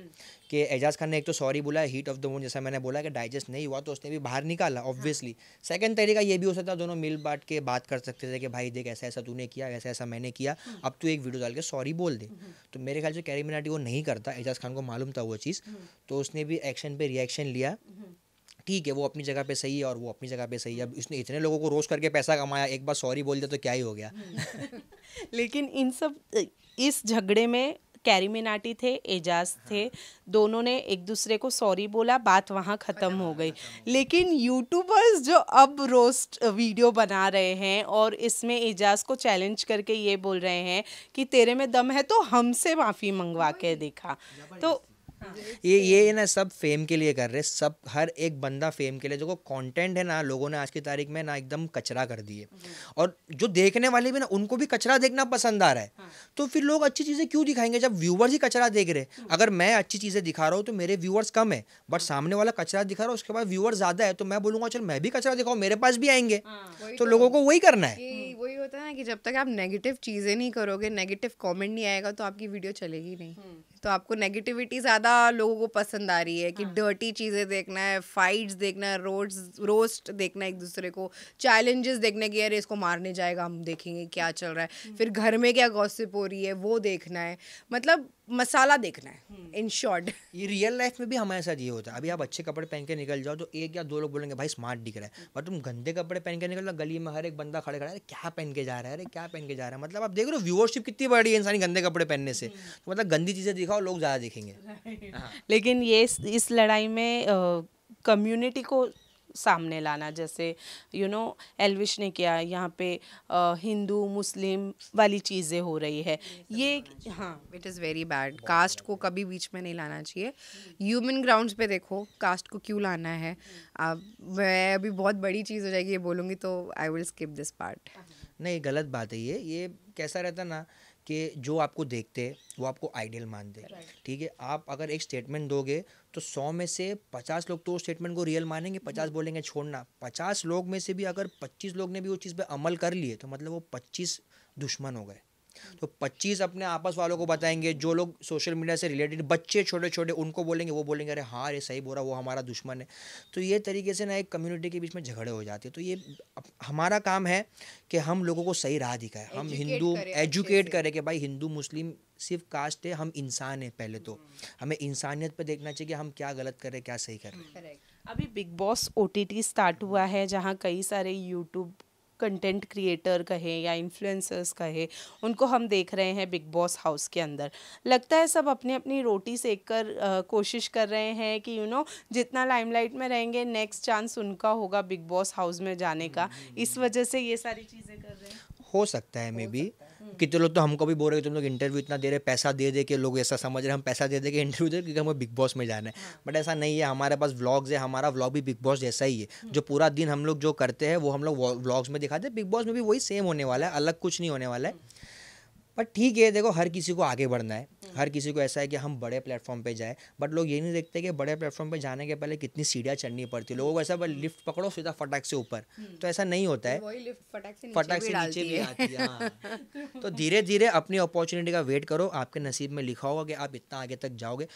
कि एजाज खान ने एक तो सॉरी बोला, हीट ऑफ द मूड जैसा मैंने बोला कि डाइजेस्ट नहीं हुआ तो उसने भी बाहर निकाला ऑब्वियसली। सेकंड तरीका ये भी हो सकता है दोनों मिल बांट के बात कर सकते थे कि भाई देख ऐसा ऐसा तूने किया, ऐसा ऐसा मैंने किया, अब तू एक वीडियो डाल के सॉरी बोल दे। तो मेरे ख्याल से कैरी मिनाटी वो नहीं करता, एजाज खान को मालूम था वो चीज़, तो उसने भी एक्शन पे रिएक्शन लिया। ठीक है, वो अपनी जगह पे सही है और वो अपनी जगह पे सही है। अब इसने इतने लोगों को रोस्ट करके पैसा कमाया, एक बार सॉरी बोल दिया तो क्या ही हो गया। लेकिन इस झगड़े में कैरी मिनाटी थे, एजाज थे, दोनों ने एक दूसरे को सॉरी बोला, बात वहाँ ख़त्म हो गई। लेकिन यूट्यूबर्स जो अब रोस्ट वीडियो बना रहे हैं और इसमें एजाज को चैलेंज करके ये बोल रहे हैं कि तेरे में दम है तो हमसे माफ़ी मंगवा के दिखा, तो ये ना सब फेम के लिए कर रहे, सब हर एक बंदा फेम के लिए। जो कंटेंट है ना, लोगों ने आज की तारीख में ना एकदम कचरा कर दिए, और जो देखने वाले भी ना उनको भी कचरा देखना पसंद आ रहा है। तो फिर लोग अच्छी चीज़ें क्यों दिखाएंगे जब व्यूवर्स ही कचरा देख रहे? अगर मैं अच्छी चीज़ें दिखा रहा हूँ तो मेरे व्यूवर्स कम है, बट सामने वाला कचरा दिखा रहा है उसके बाद व्यूवर्स ज़्यादा है, तो मैं बोलूँगा चल मैं भी कचरा दिखाऊँ, मेरे पास भी आएंगे। तो लोगों को वही करना है। वही होता है ना कि जब तक आप नेगेटिव चीज़ें नहीं करोगे, नेगेटिव कमेंट नहीं आएगा, तो आपकी वीडियो चलेगी नहीं। तो आपको नेगेटिविटी ज़्यादा लोगों को पसंद आ रही है कि डर्टी चीज़ें देखना है, फाइट्स देखना है, रोस्ट देखना है एक दूसरे को, चैलेंजेस देखने की, अरे इसको मारने जाएगा, हम देखेंगे क्या चल रहा है, फिर घर में क्या गॉसिप हो रही है वो देखना है, मतलब मसाला देखना है इन शॉर्ट। ये रियल लाइफ में भी हमारे साथ ये होता है। अभी आप अच्छे कपड़े पहन के निकल जाओ तो एक या दो लोग बोलेंगे भाई स्मार्ट दिख रहा है, पर तुम गंदे कपड़े पहन के निकल जाओ, गली में हर एक बंदा खड़े खड़ा है, क्या पहन के जा रहा है, अरे क्या पहन के जा रहा है। मतलब आप देख रहे हो व्यूअरशिप कितनी बड़ी है इंसानी गंदे कपड़े पहनने से। तो मतलब गंदी चीज़ें दिखाओ, लोग ज़्यादा देखेंगे। लेकिन ये इस लड़ाई में कम्युनिटी को सामने लाना, जैसे एल्विश ने किया, यहाँ पे हिंदू मुस्लिम वाली चीज़ें हो रही है ये। हाँ, it is very bad. Caste को कभी बीच में नहीं लाना चाहिए। ह्यूमन ग्राउंड्स पे देखो, कास्ट को क्यों लाना है। अब मैं अभी बहुत बड़ी चीज़ हो जाएगी ये बोलूँगी तो I will skip this part. नहीं, गलत बात है ये कैसा रहता ना कि जो आपको देखते हैं वो आपको आइडियल मानते हैं, ठीक है। आप अगर एक स्टेटमेंट दोगे तो 100 में से 50 लोग तो उस स्टेटमेंट को रियल मानेंगे, 50 बोलेंगे छोड़ना। 50 लोग में से भी अगर 25 लोग ने भी उस चीज़ पे अमल कर लिए तो मतलब वो 25 दुश्मन हो गए। तो 25 अपने आपस वालों को बताएंगे, जो लोग सोशल मीडिया से रिलेटेड बच्चे छोटे छोटे उनको बोलेंगे, वो बोलेंगे अरे हाँ ये सही बोल रहा, वो हमारा दुश्मन है। तो ये तरीके से ना एक कम्युनिटी के बीच में झगड़े हो जाते हैं। तो ये हमारा काम है कि हम लोगों को सही राह दिखाएं, हम हिंदू एजुकेट करें कि भाई हिंदू मुस्लिम सिर्फ कास्ट है, हम इंसान हैं। पहले तो हमें इंसानियत पे देखना चाहिए कि हम क्या गलत कर रहे हैं, क्या सही कर रहे हैं। अभी बिग बॉस OTT स्टार्ट हुआ है, जहाँ कई सारे यूट्यूब कंटेंट क्रिएटर कहे या इन्फ्लुएंसर्स कहे, उनको हम देख रहे हैं बिग बॉस हाउस के अंदर। लगता है सब अपनी अपनी रोटी सेक कर कोशिश कर रहे हैं कि जितना लाइमलाइट में रहेंगे नेक्स्ट चांस उनका होगा बिग बॉस हाउस में जाने का। इस वजह से ये सारी चीज़ें कर रहे हैं। हो सकता है मे बी। कितने लोग तो हमको भी बोल रहे तुम लोग इंटरव्यू इतना दे रहे, पैसा दे दे के लोग ऐसा समझ रहे हैं हम पैसा दे दे के इंटरव्यू दे क्योंकि हमें बिग बॉस में जाना है। बट ऐसा नहीं है, हमारे पास व्लॉग्स है, हमारा व्लॉग भी बिग बॉस जैसा ही है। जो पूरा दिन हम लोग जो करते हैं वो हम लोग व्लॉग्स में दिखाते हैं, बिग बॉस में भी वही सेम होने वाला है, अलग कुछ नहीं होने वाला है। बट ठीक है, देखो हर किसी को आगे बढ़ना है, हर किसी को ऐसा है कि हम बड़े प्लेटफॉर्म पे जाए। बट लोग ये नहीं देखते कि बड़े प्लेटफॉर्म पे जाने के पहले कितनी सीढ़ियाँ चढ़नी पड़ती है। लोगों को ऐसा लिफ्ट पकड़ो सीधा फटाक से ऊपर, तो ऐसा नहीं होता है, फटाक से नीचे भी आती है। हाँ। तो धीरे धीरे अपनी अपॉर्चुनिटी का वेट करो, आपके नसीब में लिखा होगा कि आप इतना आगे तक जाओगे।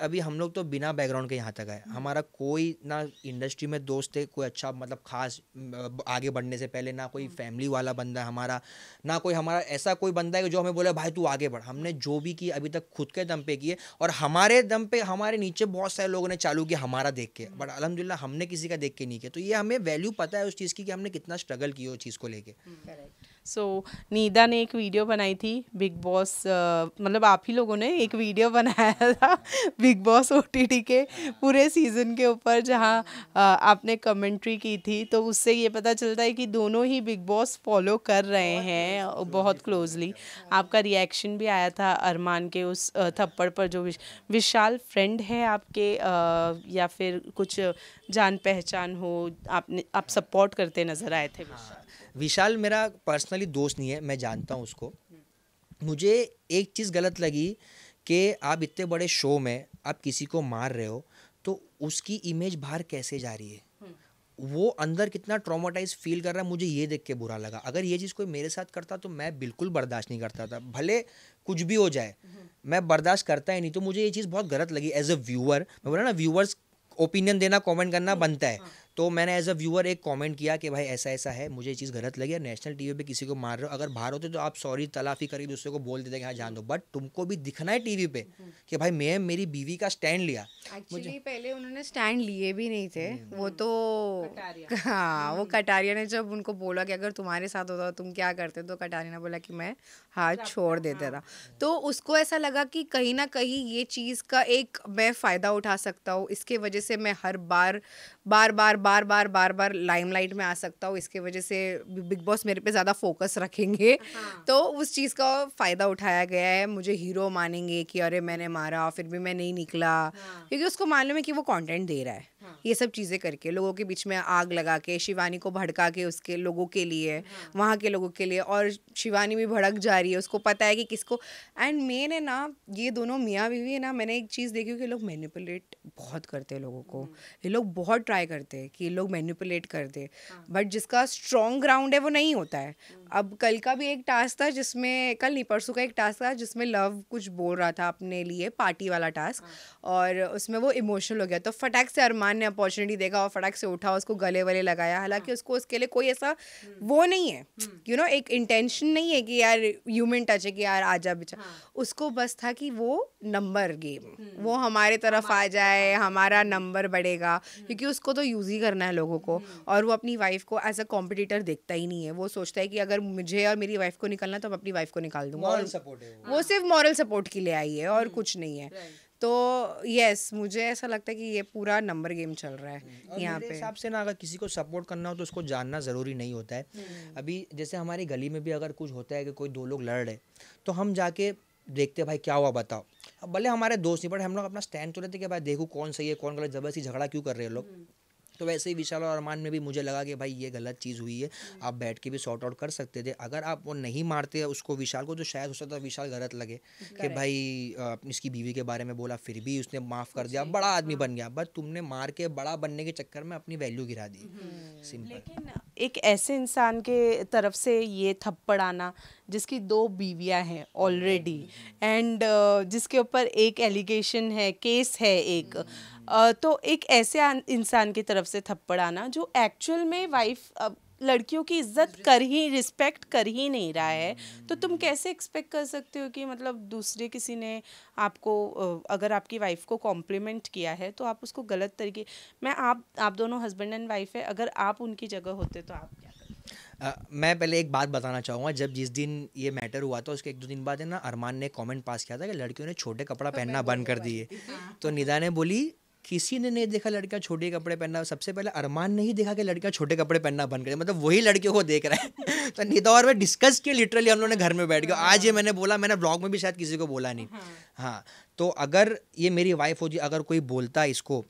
अभी हम लोग तो बिना बैकग्राउंड के यहाँ तक आए, हमारा कोई ना इंडस्ट्री में दोस्त है कोई अच्छा, मतलब खास आगे बढ़ने से पहले ना कोई फैमिली वाला बंदा है हमारा, ना कोई हमारा ऐसा कोई बंदा है जो हमें बोले भाई तू आगे बढ़। हमने जो भी किया अभी तक खुद के दम पे किए, और हमारे दम पे हमारे नीचे बहुत सारे लोगों ने चालू किया हमारा देख के, बट अल्हम्दुलिल्लाह हमने किसी का देख के नहीं किया। तो ये हमें वैल्यू पता है उस चीज़ की कि हमने कितना स्ट्रगल किया उस चीज़ को लेके। सो नीदा ने एक वीडियो बनाई थी बिग बॉस, मतलब आप ही लोगों ने एक वीडियो बनाया था बिग बॉस OTT के पूरे सीज़न के ऊपर, जहां आपने कमेंट्री की थी। तो उससे ये पता चलता है कि दोनों ही बिग बॉस फॉलो कर रहे हैं बहुत क्लोजली। आपका रिएक्शन भी आया था अरमान के उस थप्पड़ पर, जो विशाल फ्रेंड है आपके या फिर कुछ जान पहचान हो, आप सपोर्ट करते नज़र आए थे। विशाल मेरा पर्सनली दोस्त नहीं है, मैं जानता हूँ उसको। मुझे एक चीज़ गलत लगी कि आप इतने बड़े शो में आप किसी को मार रहे हो तो उसकी इमेज बाहर कैसे जा रही है, वो अंदर कितना ट्रॉमाटाइज फील कर रहा है, मुझे ये देख के बुरा लगा। अगर ये चीज़ कोई मेरे साथ करता तो मैं बिल्कुल बर्दाश्त नहीं करता था, भले कुछ भी हो जाए मैं बर्दाश्त करता ही नहीं। तो मुझे ये चीज़ बहुत गलत लगी एज अ व्यूअर। मैं बोला ना, व्यूअर्स ओपिनियन देना, कमेंट करना बनता है। तो मैंने एज अ व्यूअर एक कमेंट किया कि भाई ऐसा ऐसा है, मुझे ये चीज़ गलत लगी। नेशनल टीवी पे किसी को मार रहे हो, अगर बाहर होते तो आप सॉरी तलाफी करके दूसरे को बोल देते कि हाँ जान दो, बट तुमको भी दिखना है टीवी पे कि भाई मैं मेरी बीवी का स्टैंड लिया। एक्चुअली पहले उन्होंने स्टैंड लिए भी नहीं थे, वो तो हाँ, वो कटारिया ने जब उनको बोला कि अगर तुम्हारे साथ होता तुम क्या करते, तो कटारिया ने बोला कि मैं हाथ छोड़ देता था। तो उसको ऐसा लगा कि कहीं ना कहीं ये चीज़ का एक मैं फ़ायदा उठा सकता हूँ, इसके वजह से मैं हर बार बार बार लाइमलाइट में आ सकता हूँ, इसके वजह से बिग बॉस मेरे पे ज़्यादा फोकस रखेंगे। तो उस चीज़ का फ़ायदा उठाया गया है, मुझे हीरो मानेंगे कि अरे मैंने मारा फिर भी मैं नहीं निकला, क्योंकि उसको मालूम है कि वो कंटेंट दे रहा है। ये सब चीज़ें करके लोगों के बीच में आग लगा के, शिवानी को भड़का के उसके लोगों के लिए, वहाँ के लोगों के लिए, और शिवानी भी भड़क जा रही है, उसको पता है कि किसको। एंड मेन है ना, ये दोनों मियाँ बीवी है ना, मैंने एक चीज़ देखी कि लोग मैनिपुलेट बहुत करते हैं लोगों को, ये लोग बहुत ट्राई करते हैं कि लोग मैनिपुलेट कर दे, बट जिसका स्ट्रॉन्ग ग्राउंड है वो नहीं होता है। अब कल का भी एक टास्क था जिसमें, कल नहीं परसों का एक टास्क था जिसमें लव कुछ बोल रहा था अपने लिए, पार्टी वाला टास्क, और उसमें वो इमोशनल हो गया, तो फटाक से अरमान ने अपॉर्चुनिटी देखा और फटाक से उठा, उसको गले वले लगाया। हालांकि उसको उसके लिए कोई ऐसा वो नहीं है, यू नो, एक इंटेंशन नहीं है कि यार ह्यूमन टच है कि यार आजा बेचा, उसको बस था कि वो नंबर गेम, वो हमारे तरफ आ जाए, हमारा नंबर बढ़ेगा, क्योंकि उसको तो यूज़ ही करना है लोगों को, और वो अपनी वाइफ को एज अ कॉम्पिटिटर देखता ही नहीं है। वो सोचता है कि अगर मुझे और मेरी वाइफ को निकलना तो मैं अपनी वाइफ को निकाल दूंगा, मॉरल सपोर्ट है वो सिर्फ मॉरल सपोर्ट के लिए आई है और कुछ नहीं है। तो यस, मुझे ऐसा लगता है कि ये पूरा नंबर गेम चल रहा है यहाँ पे। हिसाब से ना, अगर किसी को सपोर्ट करना हो तो उसको जानना ज़रूरी नहीं होता है। अभी जैसे हमारी गली में भी अगर कुछ होता है कि कोई दो लोग लड़ रहे, तो हम जाके देखते भाई क्या हुआ बताओ। अब भले हमारे दोस्त नहीं, बट हम लोग अपना स्टैंड तो लेते कि भाई देखो कौन सही है कौन गलत, ज़बरदस्ती झगड़ा क्यों कर रहे हैं लोग। तो वैसे ही विशाल और अरमान में भी मुझे लगा कि भाई ये गलत चीज़ हुई है, आप बैठ के भी सॉर्ट आउट कर सकते थे। अगर आप वो नहीं मारते उसको, विशाल को, तो शायद हो सकता है विशाल गलत लगे कि भाई इसकी बीवी के बारे में बोला, फिर भी उसने माफ़ कर दिया, बड़ा आदमी बन गया, बट तुमने मार के बड़ा बनने के चक्कर में अपनी वैल्यू गिरा दी। सिंपल। लेकिन एक ऐसे इंसान के तरफ से ये थप्पड़ आना जिसकी 2 बीवियां हैं ऑलरेडी, एंड जिसके ऊपर एक एलिगेशन है, केस है एक, तो एक ऐसे इंसान की तरफ से थप्पड़ आना जो एक्चुअल में वाइफ लड़कियों की इज्जत कर ही, रिस्पेक्ट कर ही नहीं रहा है, तो तुम कैसे एक्सपेक्ट कर सकते हो कि मतलब दूसरे किसी ने आपको, अगर आपकी वाइफ को कॉम्प्लीमेंट किया है तो आप उसको गलत तरीके, आप दोनों हस्बैंड एंड वाइफ है, अगर आप उनकी जगह होते तो आप क्या करते? मैं पहले एक बात बताना चाहूँगा, जिस दिन ये मैटर हुआ था उसके 1-2 दिन बाद है ना, अरमान ने कमेंट पास किया था कि लड़कियों ने छोटे कपड़ा पहनना बंद कर दिए। तो निदा ने बोली किसी ने नहीं देखा लड़कियां छोटे कपड़े पहनना, सबसे पहले अरमान ने ही देखा कि लड़कियां छोटे कपड़े पहनना बंद करें, मतलब वही लड़कियों को देख रहा है। तो निदा और मैं डिस्कस किए लिटरली हम लोगों ने घर में बैठ के, आज ये मैंने बोला, मैंने ब्लॉग में भी शायद किसी को बोला नहीं। हाँ, तो अगर ये मेरी वाइफ होती, अगर कोई बोलता इसको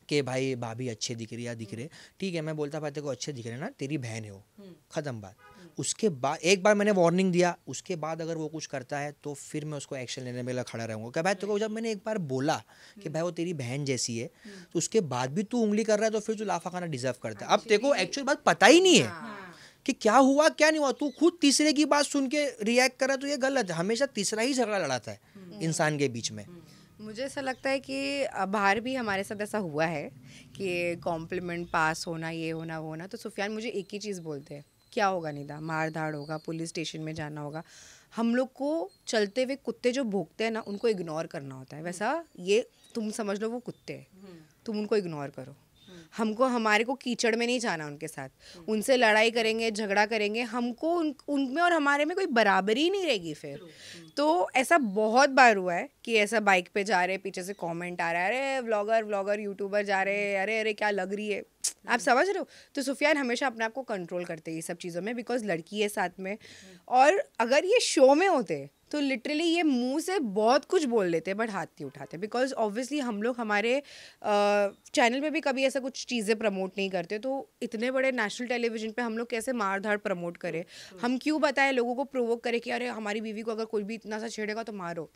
कि भाई भाभी अच्छे दिख रही है, दिख रहे, ठीक है, मैं बोलता भाई तेरे को अच्छे दिख रहे ना, तेरी बहन है वो, ख़त्म बात। उसके बाद एक बार मैंने वार्निंग दिया, उसके बाद अगर वो कुछ करता है तो फिर मैं उसको एक्शन लेने में खड़ा रहूँगा कि भाई तेरे को जब मैंने एक बार बोला कि भाई वो तेरी बहन जैसी है, तो उसके बाद भी तू उंगली कर रहा है, तो फिर तू लाफा खाना डिजर्व करता है। अब तेरे को एक्चुअल बात पता ही नहीं है कि क्या हुआ क्या नहीं हुआ, तू खुद तीसरे की बात सुन के रिएक्ट कर रहा है, तो ये गलत है। हमेशा तीसरा ही झगड़ा लड़ाता है इंसान के बीच में। मुझे ऐसा लगता है कि बाहर भी हमारे साथ ऐसा हुआ है कि कॉम्प्लीमेंट पास होना, ये होना वो होना, तो सुफियान मुझे एक ही चीज़ बोलते हैं, क्या होगा निदा, मार धाड़ होगा, पुलिस स्टेशन में जाना होगा। हम लोग को चलते हुए कुत्ते जो भौंकते हैं ना, उनको इग्नोर करना होता है। वैसा ये तुम समझ लो वो कुत्ते हैं, तुम उनको इग्नोर करो। हमको, हमारे को कीचड़ में नहीं जाना उनके साथ, उनसे लड़ाई करेंगे, झगड़ा करेंगे, हमको उनमें और हमारे में कोई बराबरी नहीं रहेगी फिर। तो ऐसा बहुत बार हुआ है कि ऐसा बाइक पे जा रहे, पीछे से कमेंट आ रहा है, अरे व्लॉगर यूट्यूबर जा रहे, अरे अरे क्या लग रही है, आप समझ रहे हो। तो सुफियान हमेशा अपने आप को कंट्रोल करते हैं ये सब चीज़ों में, बिकॉज लड़की है साथ में, और अगर ये शो में होते तो लिटरली ये मुंह से बहुत कुछ बोल लेते बट हाथ नहीं उठाते, बिकॉज ऑब्वियसली हम लोग हमारे चैनल पे भी कभी ऐसा कुछ चीज़ें प्रमोट नहीं करते, तो इतने बड़े नेशनल टेलीविजन पे हम लोग कैसे मार धाड़ प्रमोट करें, हम क्यों बताएं, लोगों को प्रोवोक करें कि अरे हमारी बीवी को अगर कोई भी इतना सा छेड़ेगा तो मारो।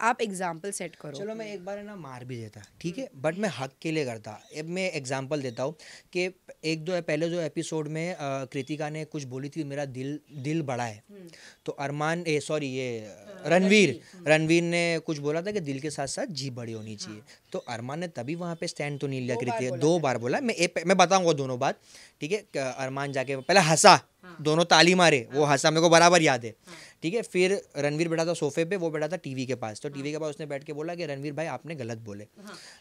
आप एग्जाम्पल सेट करो। चलो मैं एक बार है ना मार भी देता, ठीक है, बट मैं हक के लिए करता। अब मैं एग्जांपल देता हूँ कि पहले जो एपिसोड में कृतिका ने कुछ बोली थी, मेरा दिल बड़ा है, तो अरमान ये रणवीर ने कुछ बोला था कि दिल के साथ साथ जी बड़ी होनी चाहिए। तो अरमान ने तभी वहाँ पे स्टैंड तो नहीं लिया, कृतिका 2 बार बोला। मैं बताऊँगा दोनों बात, ठीक है। अरमान जाके पहले हंसा, दोनों ताली मारे, वो हंसा, मेरे को बराबर याद है, ठीक है। फिर रणवीर बैठा था सोफे पे, वो बैठा था टीवी के पास, तो टीवी के पास उसने बैठ के बोला कि रणवीर भाई आपने गलत बोले।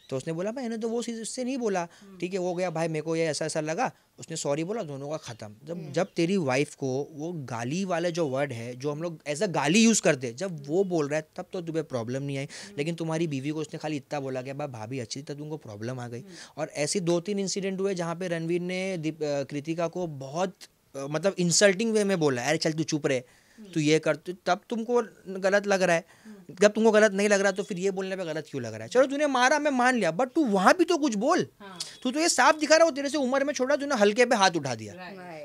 तो उसने बोला भाई मैंने तो वो चीज़ उससे नहीं बोला, ठीक है, वो गया भाई मेरे को ये ऐसा ऐसा लगा, उसने सॉरी बोला, दोनों का ख़त्म। जब तेरी वाइफ को वो गाली वाले जो वर्ड है, जो हम लोग एज अ गाली यूज़ करते, जब जब वो बोल रहा है तब तो तुम्हें प्रॉब्लम नहीं आई, लेकिन तुम्हारी बीवी को उसने खाली इतना बोला कि भाभी अच्छी, तब तुमको प्रॉब्लम आ गई। और ऐसे 2-3 इंसिडेंट हुए जहाँ पे रणवीर ने कृतिका को बहुत मतलब इंसल्टिंग वे में बोला, अरे चल तू चुप रहे, तू ये कर, तब तुमको गलत लग रहा है। जब तुमको गलत नहीं लग रहा तो फिर ये बोलने पे गलत क्यों लग रहा है? चलो तूने मारा, मैं मान लिया, बट तू वहां भी तो कुछ बोल। तू तो ये साफ दिखा रहा हो तेरे से उम्र में छोटा, तूने हल्के पे हाथ उठा दिया।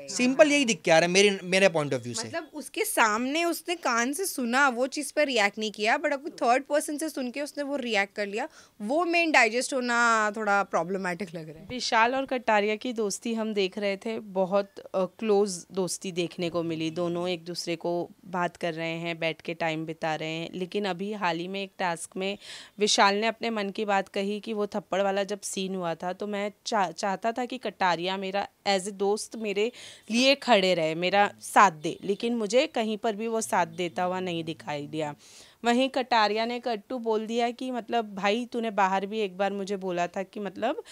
सिंपल यही दिख के आ रहा है मेरे पॉइंट ऑफ व्यू से। मतलब उसके सामने उसने कान से सुना, वो चीज़ पर रिएक्ट नहीं किया, बट अब थर्ड पर्सन से सुन के उसने वो रिएक्ट कर लिया। वो मेन डाइजेस्ट होना थोड़ा प्रॉब्लमेटिक लग रहा है। विशाल और कटारिया की दोस्ती हम देख रहे थे, बहुत क्लोज दोस्ती देखने को मिली। दोनों एक दूसरे को बात कर रहे हैं, बैठ के टाइम बिता रहे हैं। लेकिन अभी हाल ही में एक टास्क में विशाल ने अपने मन की बात कही कि वो थप्पड़ वाला जब सीन हुआ था तो मैं चाहता था कि कटारिया मेरा एज ए दोस्त मेरे लिए खड़े रहे, मेरा साथ दे, लेकिन मुझे कहीं पर भी वो साथ देता हुआ नहीं दिखाई दिया। वहीं कटारिया ने कट्टू बोल दिया कि मतलब भाई तूने बाहर भी एक बार मुझे बोला था कि मतलब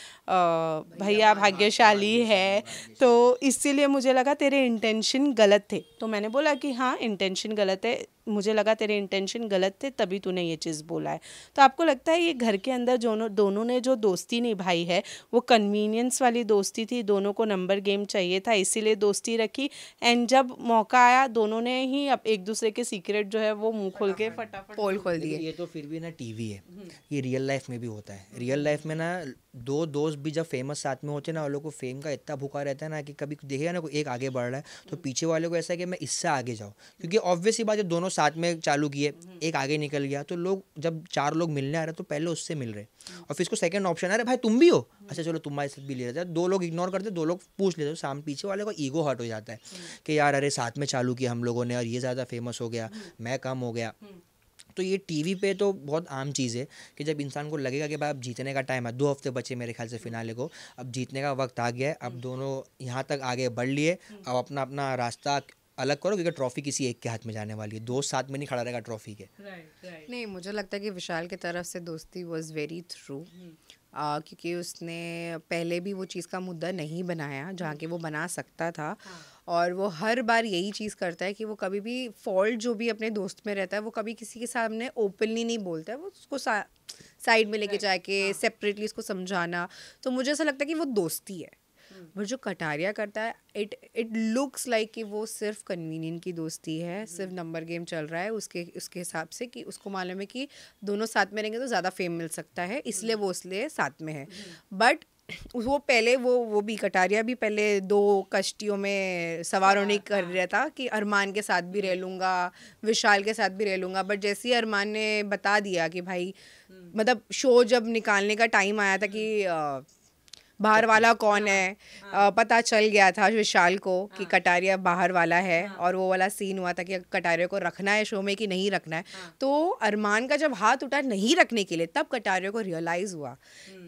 भैया भाग्यशाली है, तो इसीलिए मुझे लगा तेरे इंटेंशन गलत थे। तो मैंने बोला कि हाँ इंटेंशन गलत है, मुझे लगा तेरे इंटेंशन गलत थे तभी तूने ये चीज़ बोला है। तो आपको लगता है ये घर के अंदर दोनों ने जो दोस्ती निभाई है वो कन्वीनियंस वाली दोस्ती थी, दोनों को नंबर गेम चाहिए था इसीलिए दोस्ती रखी, एंड जब मौका आया दोनों ने ही अब एक दूसरे के सीक्रेट जो है वो मुंह खोल के फटाफट पोल खोल दिए। ये तो फिर भी ना टीवी है, ये रियल लाइफ में भी होता है। रियल लाइफ में ना दो दोस्त भी जब फेमस साथ में होते हैं ना, उन लोग को फेम का इतना भूखा रहता है ना कि कभी देखेगा ना कोई एक आगे बढ़ रहा है तो पीछे वाले को ऐसा है कि मैं इससे आगे जाऊँ, क्योंकि ऑब्वियस ही बात है दोनों साथ में चालू किए, एक आगे निकल गया तो लोग जब 4 लोग मिलने आ रहे तो पहले उससे मिल रहे और फिर इसको सेकंड ऑप्शन अरे भाई तुम भी हो, अच्छा चलो तुम्हारे साथ भी ले रहे थे, 2 लोग इग्नोर करते, 2 लोग पूछ लेते, सामने पीछे वाले को ईगो हर्ट हो जाता है कि यार अरे साथ में चालू किया हम लोगों ने और ये ज़्यादा फेमस हो गया, मैं कम हो गया। तो ये टीवी पे तो बहुत आम चीज़ है कि जब इंसान को लगेगा कि भाई अब जीतने का टाइम है, 2 हफ्ते बचे मेरे ख्याल से फिनाले को, अब जीतने का वक्त आ गया है, अब दोनों यहाँ तक आगे बढ़ लिए, अब अपना अपना रास्ता अलग करो क्योंकि ट्रॉफी किसी एक के हाथ में जाने वाली है, दोस्त साथ में नहीं खड़ा रहेगा ट्रॉफी के। नहीं, मुझे लगता है कि विशाल की तरफ से दोस्ती वॉज वेरी थ्रू, क्योंकि उसने पहले भी वो चीज़ का मुद्दा नहीं बनाया जहाँ के वो बना सकता था। और वो हर बार यही चीज़ करता है कि वो कभी भी फॉल्ट जो भी अपने दोस्त में रहता है वो कभी किसी के सामने ओपनली नहीं बोलता है, वो उसको साइड में लेके जाके सेपरेटली उसको समझाना। तो मुझे ऐसा लगता है कि वो दोस्ती है। बट जो कटारिया करता है इट लुक्स लाइक कि वो सिर्फ कन्वीनियंट की दोस्ती है, सिर्फ नंबर गेम चल रहा है उसके हिसाब से कि उसको मालूम है कि दोनों साथ में रहेंगे तो ज़्यादा फेम मिल सकता है, इसलिए वो इसलिए साथ में है। बट वो पहले वो भी कटारिया भी पहले 2 कश्तियों में सवार होने कर रहा था कि अरमान के साथ भी रह लूँगा, विशाल के साथ भी रह लूँगा। बट जैसे ही अरमान ने बता दिया कि भाई मतलब शो जब निकालने का टाइम आया था कि बाहर वाला कौन है, पता चल गया था विशाल को कि कटारिया बाहर वाला है, और वो वाला सीन हुआ था कि कटारिया को रखना है शो में कि नहीं रखना है। तो अरमान का जब हाथ उठा नहीं रखने के लिए तब कटारिया को रियलाइज़ हुआ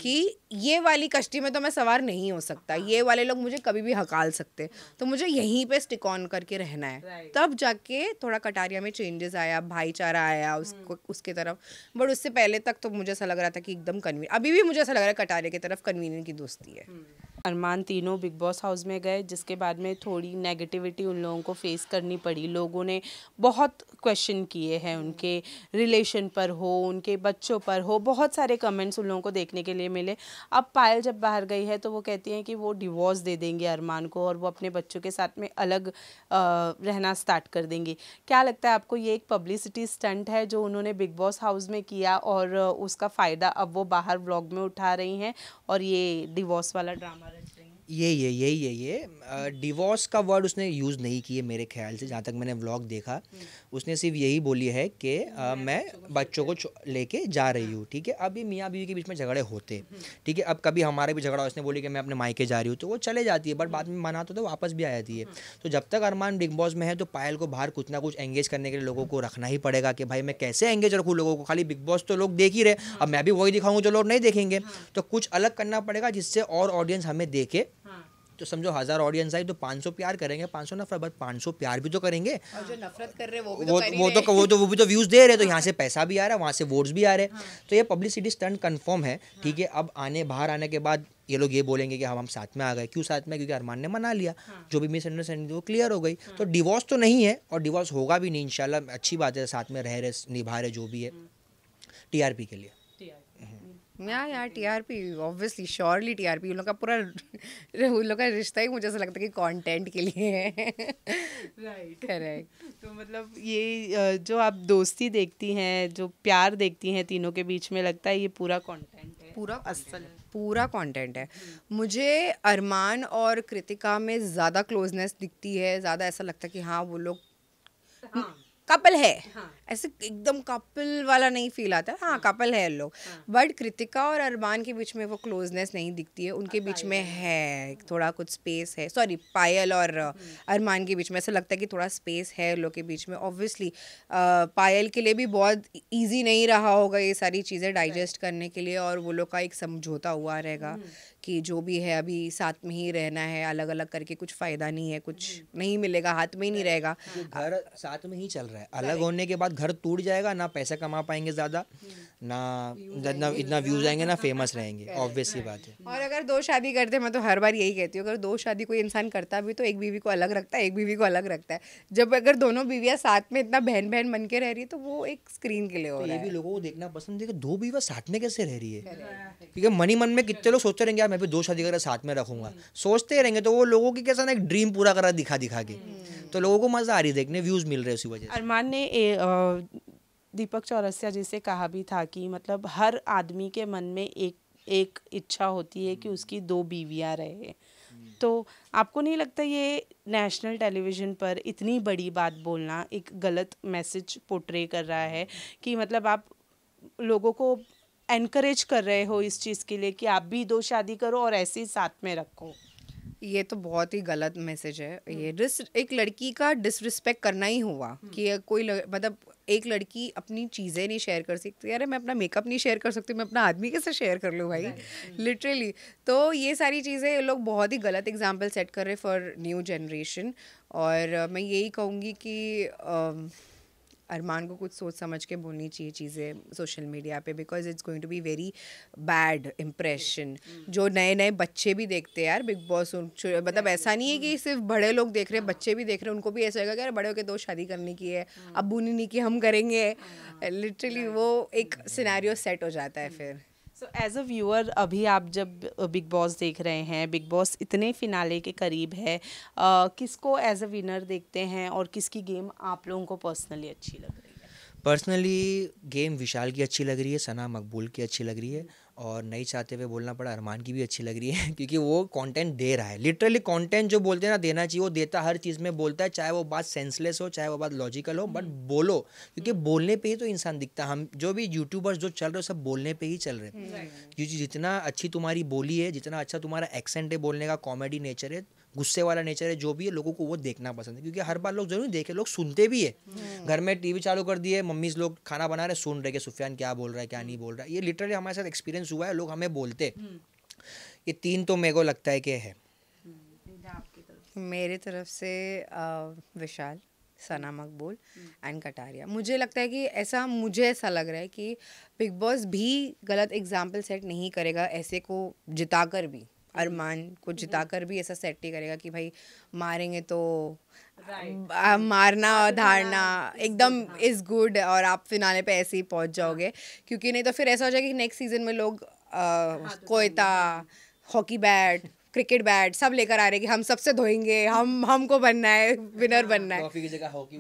कि ये वाली कश्ती में तो मैं सवार नहीं हो सकता, ये वाले लोग मुझे कभी भी हकाल सकते, तो मुझे यहीं पे स्टिक ऑन करके रहना है। तब जाके थोड़ा कटारिया में चेंजेस आया, भाईचारा आया उसके तरफ। बट उससे पहले तक तो मुझे ऐसा लग रहा था कि एकदम कन्वीनियंट, अभी भी मुझे ऐसा लग रहा है कटारिया की तरफ कन्वीनियंट की दोस्ती है। अरमान तीनों बिग बॉस हाउस में गए, जिसके बाद में थोड़ी नेगेटिविटी उन लोगों को फेस करनी पड़ी। लोगों ने बहुत क्वेश्चन किए हैं उनके रिलेशन पर हो, उनके बच्चों पर हो, बहुत सारे कमेंट्स उन लोगों को देखने के लिए मिले। अब पायल जब बाहर गई है तो वो कहती हैं कि वो डिवोर्स दे देंगे अरमान को और वो अपने बच्चों के साथ में अलग रहना स्टार्ट कर देंगे। क्या लगता है आपको, ये एक पब्लिसिटी स्टंट है जो उन्होंने बिग बॉस हाउस में किया और उसका फ़ायदा अब वो बाहर व्लॉग में उठा रही हैं और ये डिवोर्स वाला ड्रामा रच रही हैं? ये डिवोर्स का वर्ड उसने यूज़ नहीं किए मेरे ख्याल से, जहाँ तक मैंने व्लॉग देखा। उसने सिर्फ यही बोली है कि मैं बच्चों को लेके जा रही हूँ, ठीक है। अभी मियाँ बीवी के बीच में झगड़े होते, ठीक है। अब कभी हमारे भी झगड़ा, उसने बोली कि मैं अपने मायके जा रही हूँ तो वो चले जाती है, बट बाद में मना तो वापस भी आ जाती है। तो जब तक अरमान बिग बॉस में है तो पायल को बाहर कुछ ना कुछ एंगेज करने के लिए लोगों को रखना ही पड़ेगा कि भाई मैं कैसे एंगेज रखूँ लोगों को। खाली बिग बॉस तो लोग देख ही रहे, अब मैं भी वही दिखाऊंगा जो लोग नहीं देखेंगे, तो कुछ अलग करना पड़ेगा जिससे और ऑडियंस हमें देखे। तो समझो 1000 ऑडियंस आई तो 500 प्यार करेंगे, 500 नफरत, बट 500 प्यार भी तो करेंगे। और जो नफरत कर रहे हैं वो भी तो व्यूज दे रहे, तो यहाँ से पैसा भी आ रहा है, वहाँ से वोट्स भी आ रहे हैं। तो ये पब्लिसिटी स्टंट कंफर्म है, ठीक है। अब बाहर आने के बाद ये लोग ये बोलेंगे कि हम साथ में आ गए, क्यों साथ में, क्योंकि अरमान ने मना लिया, जो भी मिसअंडरस्टैंडिंग वो क्लियर हो गई। तो डिवोर्स तो नहीं है और डिवोर्स होगा भी नहीं इंशाल्लाह, अच्छी बात है, साथ में रह रहे निभा रहे जो भी है टीआरपी के लिए। यार टीआरपी ऑब्वियसली श्योरली टीआरपी उन लोग का पूरा उन लोग का रिश्ता ही मुझे ऐसा लगता है कि कंटेंट के लिए है। Right, correct. तो मतलब ये जो आप दोस्ती देखती हैं, जो प्यार देखती हैं तीनों के बीच में, लगता है ये पूरा कंटेंट है, पूरा कंटेंट है। मुझे अरमान और कृतिका में ज़्यादा क्लोजनेस दिखती है, ज़्यादा ऐसा लगता है कि हाँ वो लोग कपल है। ऐसे एकदम कपल वाला नहीं फील आता है, हाँ कपल है लोग, बट कृतिका और अरमान के बीच में वो क्लोजनेस नहीं दिखती है। उनके बीच में है थोड़ा कुछ स्पेस है, सॉरी पायल और अरमान के बीच में ऐसा लगता है कि थोड़ा स्पेस है लोग के बीच में। ऑब्वियसली पायल के लिए भी बहुत इजी नहीं रहा होगा ये सारी चीज़ें डाइजेस्ट करने के लिए, और वो लोग का एक समझौता हुआ रहेगा कि जो भी है अभी साथ में ही रहना है, अलग अलग करके कुछ फ़ायदा नहीं है, कुछ नहीं मिलेगा, हाथ में ही नहीं रहेगा। घर साथ में ही चल रहा है, अलग होने के बाद घर टूट जाएगा, ना पैसा कमा पाएंगे ज़्यादा, ना इतना व्यूज़ आएंगे, ना फेमस रहेंगे, ऑब्वियस सी बात है। और अगर दो शादी करते, मैं तो हर बार यही कहती हूँ, अगर दो शादी कोई इंसान करता भी तो एक बीवी को अलग रखता है, एक बीवी को अलग रखता है। जब अगर दोनों बीवियाँ साथ में इतना बहन बहन बन के रह रही है तो वो एक स्क्रीन के लिए हो तो रहा ये है। भी लोगों को देखना पसंद है कि दो बीवी साथ में कैसे रह रही है, क्योंकि मन ही मन में कितने लोग सोचते रहेंगे यार मैं भी दो शादी कर साथ में रखूंगा, सोचते रहेंगे, तो वो लोगों की कैसा ना एक ड्रीम पूरा करा दिखा दिखा के, तो लोगों को मजा आ रही है देखने, व्यूज मिल रहे हैं उसी वजह से। अरमान ने दीपक चौरसिया जी से कहा भी था कि मतलब हर आदमी के मन में एक इच्छा होती है कि उसकी दो बीवियां रहे। तो आपको नहीं लगता ये नेशनल टेलीविज़न पर इतनी बड़ी बात बोलना एक गलत मैसेज पोर्ट्रे कर रहा है कि मतलब आप लोगों को एनकरेज कर रहे हो इस चीज़ के लिए कि आप भी दो शादी करो और ऐसे ही साथ में रखो? ये तो बहुत ही गलत मैसेज है। ये एक लड़की का डिसरिस्पेक्ट करना ही हुआ कि कोई मतलब एक लड़की अपनी चीज़ें नहीं शेयर कर सकती। अरे मैं अपना मेकअप नहीं शेयर कर सकती, मैं अपना आदमी कैसे शेयर कर लूँ भाई, लिटरली। तो ये सारी चीज़ें लोग बहुत ही गलत एग्जाम्पल सेट कर रहे फॉर न्यू जनरेशन। और मैं यही कहूँगी कि अरमान को कुछ सोच समझ के बोलनी चाहिए चीज़ें सोशल मीडिया पे, because it's going to be very bad impression. जो नए नए बच्चे भी देखते हैं यार बिग बॉस, मतलब ऐसा नहीं है कि सिर्फ बड़े लोग देख रहे हैं, बच्चे भी देख रहे हैं, उनको भी ऐसा होगा कि यार बड़े होकर दो शादी करने की है, अब्बू ने नहीं की हम करेंगे, लिटरली वो एक सिनेरियो सेट हो जाता है फिर। सो एज अ व्यूअर, अभी आप जब बिग बॉस देख रहे हैं, बिग बॉस इतने फिनाले के करीब है, किसको एज अ विनर देखते हैं और किसकी गेम आप लोगों को पर्सनली अच्छी लग रही है? पर्सनली गेम विशाल की अच्छी लग रही है, सना मकबूल की अच्छी लग रही है, और नहीं चाहते हुए बोलना पड़ा अरमान की भी अच्छी लग रही है क्योंकि वो कंटेंट दे रहा है, लिटरली कंटेंट जो बोलते हैं ना देना चाहिए वो देता, हर चीज़ में बोलता है, चाहे वो बात सेंसलेस हो चाहे वो बात लॉजिकल हो, बट बोलो, क्योंकि बोलने पे ही तो इंसान दिखता है। हम जो भी यूट्यूबर्स जो चल रहे हो सब बोलने पे ही चल रहे हैं, क्योंकि जितना अच्छी तुम्हारी बोली है, जितना अच्छा तुम्हारा एक्सेंट है बोलने का, कॉमेडी नेचर है, गुस्से वाला नेचर है, जो भी है लोगों को वो देखना पसंद है, क्योंकि हर बार लोग जरूर देखे, लोग सुनते भी है। घर में टीवी चालू कर दिए, मम्मी लोग खाना बना रहे, सुन रहे कि सुफियान क्या बोल रहा है क्या नहीं बोल रहा है, ये लिटरली हमारे साथ एक्सपीरियंस हुआ है, लोग हमें बोलते। ये तीन तो मेरे को लगता है कि है। मेरे तरफ से विशाल, सना मकबूल एंड कटारिया। मुझे लगता है कि मुझे ऐसा लग रहा है कि बिग बॉस भी गलत एग्जाम्पल सेट नहीं करेगा, ऐसे को जिताकर भी, अरमान को जिताकर भी ऐसा सेट नहीं करेगा कि भाई मारेंगे तो मारना और धारना एकदम इज गुड और आप फिनाले पे ऐसे ही पहुंच जाओगे, क्योंकि नहीं तो फिर ऐसा हो जाएगा कि नेक्स्ट सीजन में लोग कोयता, हॉकी बैट, क्रिकेट बैट सब लेकर आ रहे कि हम सबसे धोएंगे, हमको बनना है, विनर बनना है, ट्रॉफी की जगह हॉकी।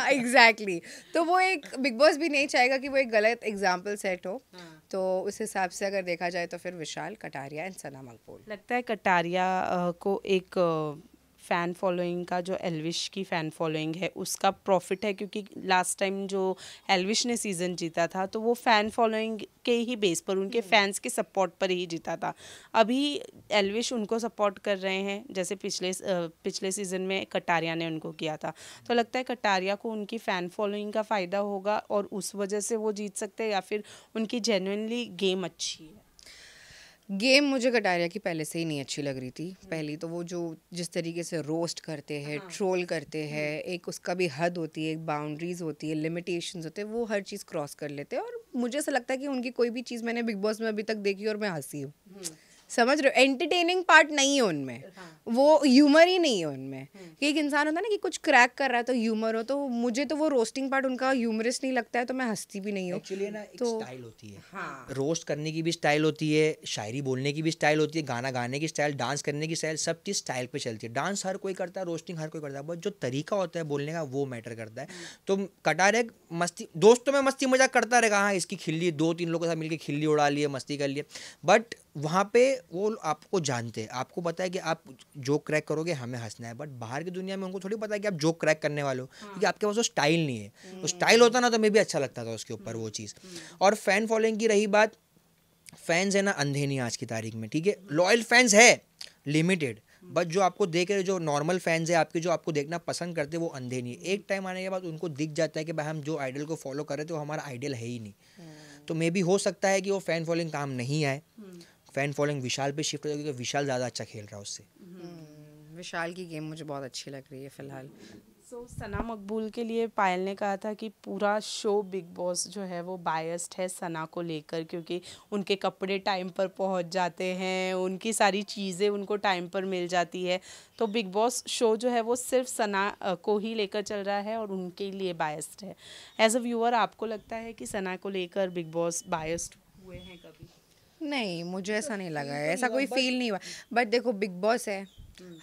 एग्जैक्टली। तो वो एक बिग बॉस भी नहीं चाहेगा कि वो एक गलत एग्जाम्पल सेट हो। तो उस हिसाब से अगर देखा जाए तो फिर विशाल, कटारिया एंड सना मकबूल। लगता है कटारिया को एक फ़ैन फॉलोइंग का, जो एल्विश की फ़ैन फॉलोइंग है उसका प्रॉफिट है, क्योंकि लास्ट टाइम जो एल्विश ने सीज़न जीता था तो वो फ़ैन फॉलोइंग के ही बेस पर, उनके फैंस के सपोर्ट पर ही जीता था। अभी एल्विश उनको सपोर्ट कर रहे हैं जैसे पिछले सीज़न में कटारिया ने उनको किया था। तो लगता है कटारिया को उनकी फ़ैन फॉलोइंग का फ़ायदा होगा और उस वजह से वो जीत सकते हैं, या फिर उनकी जेन्युइनली गेम अच्छी है? गेम मुझे कटारिया की पहले से ही नहीं अच्छी लग रही थी। पहली तो वो जो जिस तरीके से रोस्ट करते हैं, ट्रोल करते हैं, एक उसका भी हद होती है, एक बाउंड्रीज होती है, लिमिटेशंस होते हैं, वो हर चीज़ क्रॉस कर लेते हैं। और मुझे ऐसा लगता है कि उनकी कोई भी चीज़ मैंने बिग बॉस में अभी तक देखी और मैं हंसी हूँ। समझ रहे हो, एंटरटेनिंग पार्ट नहीं है उनमें, वो ह्यूमर ही नहीं है उनमें। कि एक इंसान होता है ना कि कुछ क्रैक कर रहा है तो ह्यूमर हो, तो मुझे तो वो रोस्टिंग पार्ट उनका ह्यूमरस नहीं लगता है, तो मैं हंसती भी नहीं हूँ। एक्चुअली ना एक स्टाइल होती है, हाँ, रोस्ट करने की भी स्टाइल होती है, शायरी बोलने की भी स्टाइल होती है, गाना गाने की स्टाइल, डांस करने की स्टाइल, सब चीज़ स्टाइल पे चलती है। डांस हर कोई करता है, रोस्टिंग हर कोई करता है, बट जो तरीका होता है बोलने का वो मैटर करता है। तो कटार एक मस्ती, दोस्तों में मस्ती मजाक करता रहेगा, हाँ इसकी खिल्ली 2-3 लोगों के साथ मिलकर खिल्ली उड़ा लिए, मस्ती कर लिए, बट वहाँ पे वो आपको जानते हैं, आपको पता है कि आप जोक क्रैक करोगे हमें हंसना है, बट बाहर की दुनिया में उनको थोड़ी पता है कि आप जोक क्रैक करने वाले हो, क्योंकि आपके पास वो स्टाइल नहीं है। तो स्टाइल होता ना तो मैं भी अच्छा लगता था उसके ऊपर वो चीज़। और फैन फॉलोइंग की रही बात, फैंस है ना अंधे नहीं आज की तारीख में, ठीक है, लॉयल फैंस है लिमिटेड, बट जो आपको देख रहे, जो नॉर्मल फैंस है आपके, जो आपको देखना पसंद करते हैं वो अंधे नहीं है। एक टाइम आने के बाद उनको दिख जाता है कि भाई हम जो आइडल को फॉलो कर रहे थे वो हमारा आइडल है ही नहीं। तो मे भी हो सकता है कि वो फैन फॉलोइंग काम नहीं आए, फैन फॉलोइंग विशाल पे शिफ्ट हो जाए, क्योंकि विशाल ज़्यादा अच्छा खेल रहा है उससे। विशाल की गेम मुझे बहुत अच्छी लग रही है फिलहाल। सना मकबूल के लिए पायल ने कहा था कि पूरा शो बिग बॉस जो है वो बायस्ड है सना को लेकर, क्योंकि उनके कपड़े टाइम पर पहुंच जाते हैं, उनकी सारी चीज़ें उनको टाइम पर मिल जाती है, तो बिग बॉस शो जो है वो सिर्फ सना को ही लेकर चल रहा है और उनके लिए बायस्ड है। एज अ व्यूअर आपको लगता है कि सना को लेकर बिग बॉस बायस्ड हुए हैं कभी? नहीं, मुझे ऐसा नहीं लगा है, ऐसा कोई फील नहीं हुआ। बट देखो बिग बॉस है,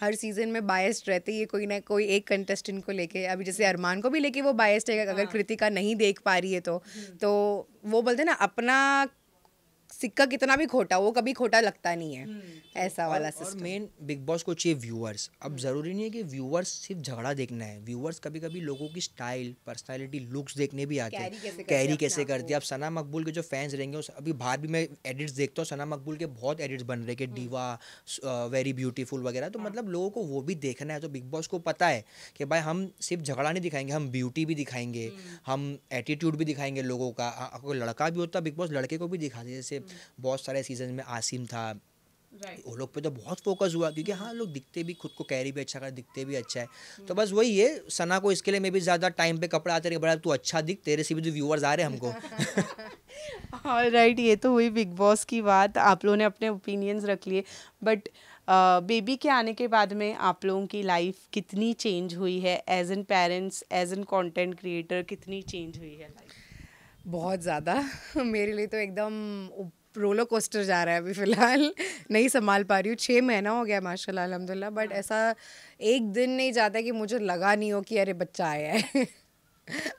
हर सीजन में बायस्ड रहते ही है कोई ना कोई एक कंटेस्टेंट को लेके। अभी जैसे अरमान को भी लेके वो बायस्ड है, अगर कृतिका नहीं देख पा रही है तो वो बोलते हैं ना अपना सिक्का कितना भी खोटा, वो कभी खोटा लगता नहीं है, ऐसा वाला और सिस्टम। मेन बिग बॉस को चाहिए व्यूअर्स। अब ज़रूरी नहीं है कि व्यूअर्स सिर्फ झगड़ा देखना है, व्यूअर्स कभी कभी लोगों की स्टाइल, पर्सनालिटी, लुक्स देखने भी आते हैं, कैरी कैसे करती है। अब सना मकबूल के जो फैंस रहेंगे, अभी बाहर भी मैं एडिट्स देखता हूँ, सना मकबूल के बहुत एडिट्स बन रहे कि डीवा, वेरी ब्यूटीफुल वगैरह, तो मतलब लोगों को वो भी देखना है। तो बिग बॉस को पता है कि भाई हम सिर्फ झगड़ा नहीं दिखाएंगे, हम ब्यूटी भी दिखाएंगे, हम एटीट्यूड भी दिखाएंगे लोगों का। कोई लड़का भी होता बिग बॉस लड़के को भी दिखाते, जैसे बहुत सारे सीजन में आसिम था, वो लोग पे तो बहुत फोकस हुआ, क्योंकि हाँ लोग दिखते भी, खुद को कैरी भी अच्छा कर, दिखते भी अच्छा है। तो बस वही है, सना को इसके लिए मैं भी ज़्यादा टाइम पे कपड़ा आते रहे, बड़ा तू अच्छा दिख, तेरे से भी जो व्यूअर्स आ रहे हैं हमको। ऑलराइट, ये तो हुई बिग बॉस की बात, आप लोगों ने अपने ओपिनियंस रख लिए, बट बेबी के आने के बाद में आप लोगों की लाइफ कितनी चेंज हुई है? As an parents, as an content creator, कितनी चेंज हुई है लाइफ? बहुत ज़्यादा मेरे लिए तो एकदम रोलर कोस्टर जा रहा है अभी फ़िलहाल। नहीं संभाल पा रही हूँ, 6 महीना हो गया माशाल्लाह अल्हम्दुलिल्लाह, बट ऐसा एक दिन नहीं जाता कि मुझे लगा नहीं हो कि अरे बच्चा आया है।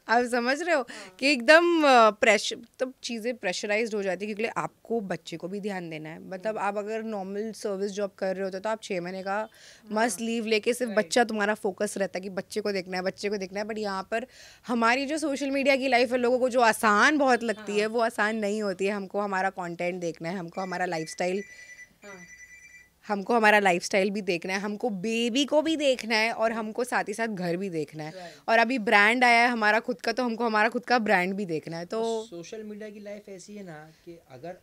आप समझ रहे हो कि एकदम प्रेशर, तब चीज़ें प्रेशराइज्ड हो जाती है, क्योंकि आपको बच्चे को भी ध्यान देना है। मतलब आप अगर नॉर्मल सर्विस जॉब कर रहे होते तो आप 6 महीने का मस्त लीव लेके सिर्फ बच्चा, तुम्हारा फोकस रहता है कि बच्चे को देखना है, बच्चे को देखना है। बट यहाँ पर हमारी जो सोशल मीडिया की लाइफ है, लोगों को जो आसान बहुत लगती है वो आसान नहीं होती है। हमको हमारा कंटेंट देखना है, हमको हमारा लाइफस्टाइल भी देखना है, हमको बेबी को भी देखना है, और हमको साथ ही साथ घर भी देखना है। और अभी ब्रांड आया है हमारा खुद का, तो हमको हमारा खुद का ब्रांड भी देखना है। तो सोशल मीडिया की लाइफ ऐसी है ना कि अगर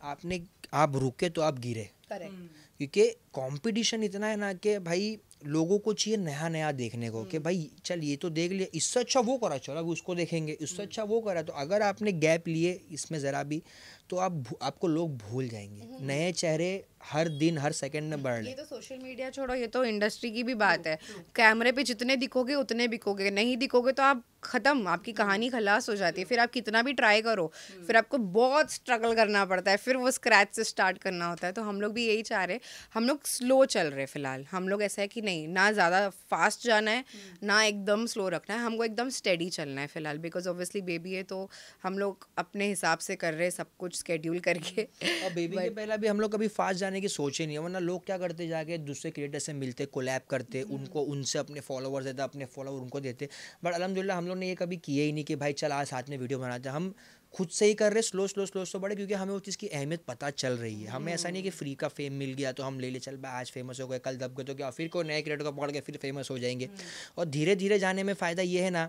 आप रुके तो आप गिरे, क्योंकि कंपटीशन इतना है ना कि भाई लोगों को चाहिए नया नया देखने को, कि भाई चल ये तो देख लिया, इससे अच्छा वो करा, चलो अब उसको देखेंगे, इससे अच्छा वो करा। तो अगर आपने गैप लिए इसमें ज़रा भी, तो आपको लोग भूल जाएंगे। नए चेहरे हर दिन हर सेकंड में बढ़ रहे। ये तो सोशल मीडिया छोड़ो, ये तो इंडस्ट्री की भी बात है। कैमरे पे जितने दिखोगे उतने बिकोगे, नहीं दिखोगे तो आप ख़त्म, आपकी कहानी खलास हो जाती है। फिर आप कितना भी ट्राई करो, फिर आपको बहुत स्ट्रगल करना पड़ता है, फिर वो स्क्रैच से स्टार्ट करना होता है। तो हम लोग भी यही चाह रहे हैं, हम लोग स्लो चल रहे फ़िलहाल। हम लोग ऐसा है कि नहीं, ना ज़्यादा फास्ट जाना है, ना एकदम स्लो रखना है, हमको एकदम स्टेडी चलना है फ़िलहाल। बिकॉज ऑब्वियसली बेबी है, तो हम लोग अपने हिसाब से कर रहे हैं सब कुछ स्केड्यूल करके। और बेबी के पहले भी हम लोग कभी फास्ट जाने की सोचे नहीं है, वरना लोग क्या करते, जाके दूसरे क्रिएटर से मिलते, कोलैब करते, उनको उनसे अपने फॉलोवर्स देते, अपने फॉलोवर उनको देते। बट अलहमदिल्ला हम लोग ने ये कभी किया ही नहीं कि भाई चल आज साथ में वीडियो बनाते हैं। हम खुद से ही कर रहे, स्लो बढ़े, क्योंकि हमें उस चीज़ की अहमियत पता चल रही है। हमें ऐसा नहीं कि फ्री का फेम मिल गया तो हम ले चल भाई आज फेमस हो गए, कल दब गए तो क्या फिर कोई नए क्रिएटर को पकड़ के फिर फेमस हो जाएंगे। और धीरे धीरे जाने में फ़ायदा ये है ना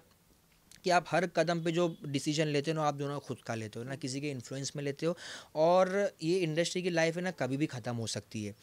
कि आप हर कदम पे जो डिसीजन लेते हो ना, आप दोनों खुद का लेते हो ना, किसी के इन्फ्लुएंस में लेते हो। और ये इंडस्ट्री की लाइफ है ना, कभी भी ख़त्म हो सकती है।